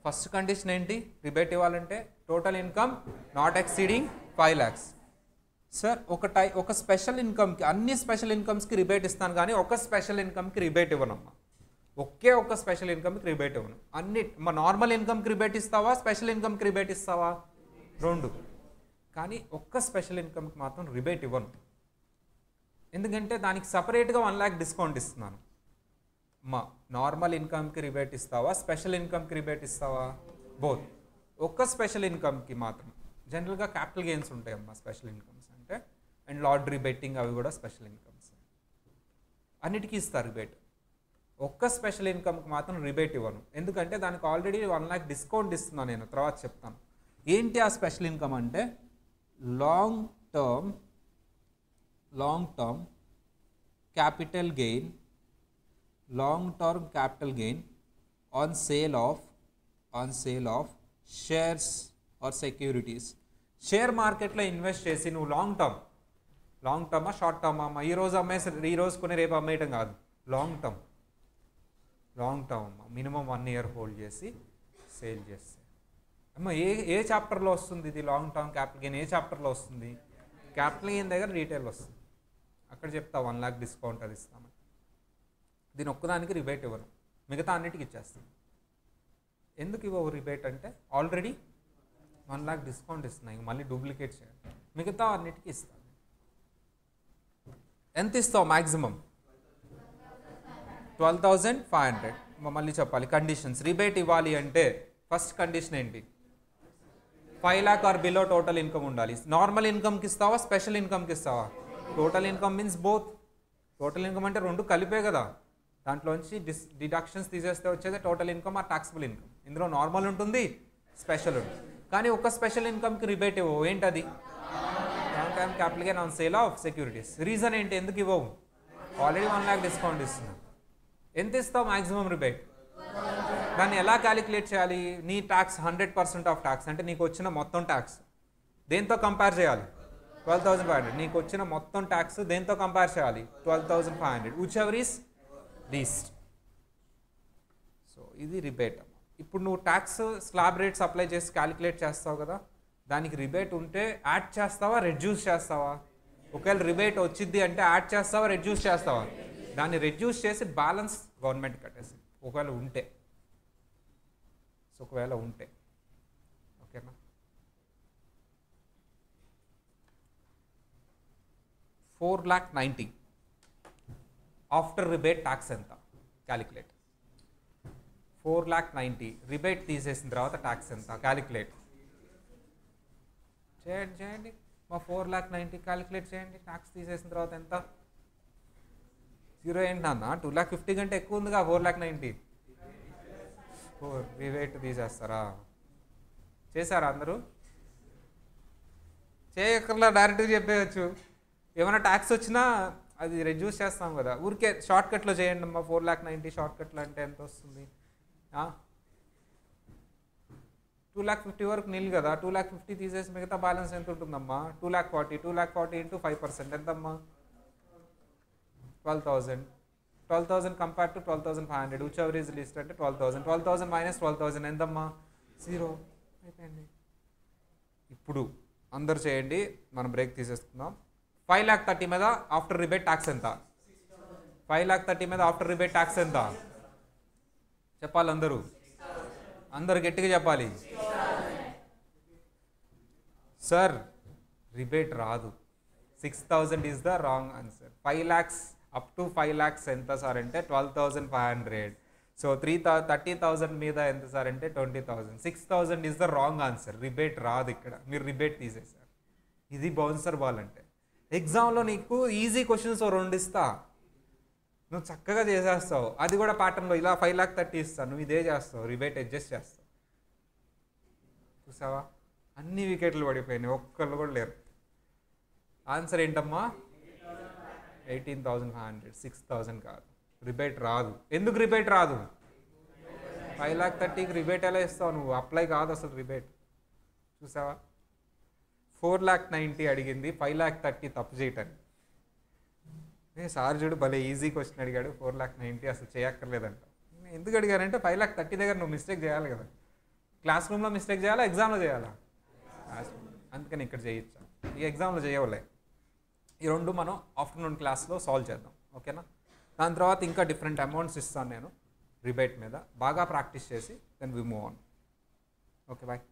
ఫస్ట్ కండిషన్ ఏంటి రిబేట్ ఇవ్వాలంటే? Total income not exceeding 5 lakhs. Sir ఒక స్పెషల్ ఇన్కమ్కి, అన్ని స్పెషల్ ఇన్కమ్స్కి రిబేట్ ఇస్తాను కానీ ఒక స్పెషల్ ఇన్కమ్కి రిబేట్ ఇవ్వనమ్మా. ఒక్క స్పెషల్ ఇన్కమ్కి రిబేట్ ఇవ్వను. అన్ని మా నార్మల్ ఇన్కమ్కి రిబేట్ ఇస్తావా, స్పెషల్ ఇన్కమ్కి రిబేట్ ఇస్తావా? రెండు. కానీ ఒక్క స్పెషల్ ఇన్కమ్కి మాత్రం రిబేట్ ఇవ్వను. ఎందుకంటే దానికి సపరేట్గా 1 lakh డిస్కౌంట్ ఇస్తున్నాను. మా నార్మల్ ఇన్కమ్కి రిబేట్ ఇస్తావా, స్పెషల్ ఇన్కమ్కి రిబేట్ ఇస్తావా? బోత్. ఒక్క స్పెషల్ ఇన్కమ్కి మాత్రం. జనరల్గా క్యాపిటల్ గెయిన్స్ ఉంటాయి అమ్మా స్పెషల్ ఇన్కమ్స్ అంటే, అండ్ లాటరీ బెట్టింగ్ అవి కూడా స్పెషల్ ఇన్కమ్స్. అన్నిటికీ ఇస్తారు రిబేట్. ఒక్క స్పెషల్ ఇన్కమ్కి మాత్రం రిబేట్ ఇవ్వను. ఎందుకంటే దానికి ఆల్రెడీ 1 lakh డిస్కౌంట్ ఇస్తున్నాను నేను, తర్వాత చెప్తాను. ఏంటి ఆ స్పెషల్ ఇన్కమ్ అంటే? Long term capital gain on sale of shares or securities. Share మార్కెట్లో ఇన్వెస్ట్ చేసి నువ్వు లాంగ్ టర్మా షార్ట్ టర్మా అమ్మా? ఈరోజు అమ్మేసి ఈరోజు కొని రేపు అమ్మేయటం కాదు. లాంగ్ టర్మ్ అమ్మా. మినిమం 1 year హోల్డ్ చేసి సేల్ చేస్తే అమ్మ ఏ చాప్టర్లో వస్తుంది ఇది? లాంగ్ టర్మ్ క్యాపిటల్ గెయిన్ ఏ చాప్టర్లో వస్తుంది? క్యాపిటల్ గెయిన్ దగ్గర రీటైల్ వస్తుంది. అక్కడ చెప్తా 1 lakh డిస్కౌంట్ అది ఇస్తామని. దీని ఒక్కదానికి రిబేట్ ఇవ్వను, మిగతా అన్నిటికి ఇచ్చేస్తాను. ఎందుకు ఇవ్వవు రిబేట్ అంటే? ఆల్రెడీ 1 lakh డిస్కౌంట్ ఇస్తున్నాయి, మళ్ళీ డూప్లికేట్ చేయండి. మిగతా అన్నిటికీ ఇస్తాను. ఎంత ఇస్తావు మ్యాక్సిమం? 12,500. మళ్ళీ చెప్పాలి కండిషన్స్. రిబేట్ ఇవ్వాలి అంటే ఫస్ట్ కండిషన్ ఏంటి? 5 lakh or below total income ఉండాలి. నార్మల్ ఇన్కమ్కి ఇస్తావా, స్పెషల్ ఇన్కమ్కి ఇస్తావా? Total income means both. Total income అంటే రెండు కలిపే కదా. దాంట్లోంచి డిడక్షన్స్ తీసేస్తే వచ్చేది total income or taxable income. ఇందులో నార్మల్ ఉంటుంది, స్పెషల్ ఉంటుంది. కానీ ఒక స్పెషల్ ఇన్కమ్కి రిబేట్ ఇవ్వవు. ఏంటది? Long term capital gain on sale of securities. Reason ఏంటి ఎందుకు ఇవ్వవు? ఆల్రెడీ 1 lakh డిస్కౌంట్ ఇస్తున్నాం. ఎంత ఇస్తావు మ్యాక్సిమం రిబేట్? దాన్ని ఎలా క్యాలిక్యులేట్ చేయాలి? నీ ట్యాక్స్ 100% ఆఫ్ ట్యాక్స్ అంటే నీకు వచ్చిన మొత్తం ట్యాక్స్ దేంతో కంపేర్ చేయాలి? 12,500. నీకు వచ్చిన మొత్తం ట్యాక్స్ దేంతో కంపేర్ చేయాలి? 12,500. Which ever is least. So ఇది రిబేట్. ఇప్పుడు నువ్వు ట్యాక్స్ స్లాబ్ రేట్స్ అప్లై చేసి క్యాలిక్యులేట్ చేస్తావు కదా, దానికి రిబేట్ ఉంటే యాడ్ చేస్తావా, రెడ్యూస్ చేస్తావా? ఒకవేళ రిబేట్ వచ్చింది అంటే యాడ్ చేస్తావా, రెడ్యూస్ చేస్తావా? దాన్ని రెడ్యూస్ చేసి బ్యాలెన్స్ గవర్నమెంట్ కట్టేసి ఒకవేళ ఉంటే. సో ఒకవేళ ఉంటే ఓకేనా? 4,90,000 ఆఫ్టర్ రిబేట్ ట్యాక్స్ ఎంత? క్యాలిక్యులేట్. 4,90,000 రిబేట్ తీసేసిన తర్వాత ట్యాక్స్ ఎంత? క్యాలిక్యులేట్ చేయండి. మా 4,90,000 క్యాలిక్యులేట్ చేయండి. ట్యాక్స్ తీసేసిన తర్వాత ఎంత? 0 ఏంటి నాన్న? 2,50,000 కంటే ఎక్కువ ఉందిగా 4,90,000. రిబేట్ తీసేస్తారా? చేశారా అందరూ? చేయక్కర్లా, డైరెక్ట్గా చెప్పేయచ్చు. ఏమైనా ట్యాక్స్ వచ్చినా అది రెడ్యూస్ చేస్తాం కదా. ఊరికే షార్ట్ కట్లో చేయండి అమ్మా. 4,90,000 షార్ట్ కట్లో అంటే ఎంత వస్తుంది? 2,50,000 వరకు నీళ్ళు కదా. 2,50,000 తీసేసి మిగతా బ్యాలెన్స్ ఎంత ఉంటుందమ్మా? 2,40,000. 2,40,000 ఇంటూ 5% ఎంతమ్మా? 12,000. 12,000 compare to 12,500. Which ever is least అంటే 12,000. 12,000 మైనస్ 12,000 ఎంతమ్మా? 0. అయిపోయింది. ఇప్పుడు అందరు చేయండి, మనం బ్రేక్ తీసేసుకుందాం. 5,30,000 మీద ఆఫ్టర్ రిబేట్ ట్యాక్స్ ఎంత? 5,30,000 మీద ఆఫ్టర్ రిబేట్ ట్యాక్స్ ఎంత? చెప్పాలి అందరూ, అందరు గట్టిగా చెప్పాలి. సార్ రిబేట్ రాదు. 6,000 is the wrong answer. 5 lakhs up to 5 lakhs ఎంత సార్ అంటే 12,500. సో 30,000 మీద ఎంత సార్ అంటే 20,000. 6,000 is the wrong answer. Rebate రాదు ఇక్కడ. మీరు రిబేట్ తీసేశారు. ఇది బౌన్సర్ బాల్ అంటే. ఎగ్జామ్లో నీకు ఈజీ క్వశ్చన్స్ 2 ఇస్తా, నువ్వు చక్కగా చేసేస్తావు. అది కూడా ప్యాటర్న్లో ఇలా 5,30,000 ఇస్తాను, నువ్వు ఇదే చేస్తావు, రిబేట్ అడ్జస్ట్ చేస్తావు. చూసావా? అన్ని వికెట్లు పడిపోయినాయి, ఒక్కళ్ళు కూడా లేరు. ఆన్సర్ ఏంటమ్మా? 18,500. 6,000 కాదు. రిబేట్ రాదు. ఎందుకు రిబేట్ రాదు? 5,30,000కి రిబేట్ ఎలా ఇస్తావు నువ్వు? అప్లై కాదు అసలు రిబేట్. చూసావా? 4,90,000 అడిగింది, 5,30,000 తప్పు చేయటానికి. సార్ చూడు భలే ఈజీ క్వశ్చన్ అడిగాడు 4,90,000 అసలు చేయక్కర్లేదంట. ఎందుకు అడిగారంటే 5,30,000 దగ్గర నువ్వు మిస్టేక్ చేయాలి కదా. క్లాస్ రూమ్లో మిస్టేక్ చేయాలా, ఎగ్జామ్లో చేయాలా? Class room. అందుకని ఇక్కడ చేయొచ్చా, ఈ ఎగ్జామ్లో చేయవలే. ఈ రెండు మనం ఆఫ్టర్నూన్ క్లాస్లో సాల్వ్ చేద్దాం, ఓకేనా? దాని తర్వాత ఇంకా డిఫరెంట్ అమౌంట్స్ ఇస్తాను నేను రిబేట్ మీద, బాగా ప్రాక్టీస్ చేసి then we move on. Okay, bye.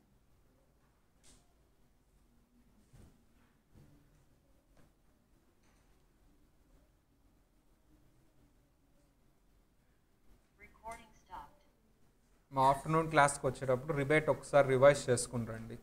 మా ఆఫ్టర్నూన్ క్లాస్కి వచ్చేటప్పుడు రిబేట్ ఒకసారి రివైజ్ చేసుకుని రండి.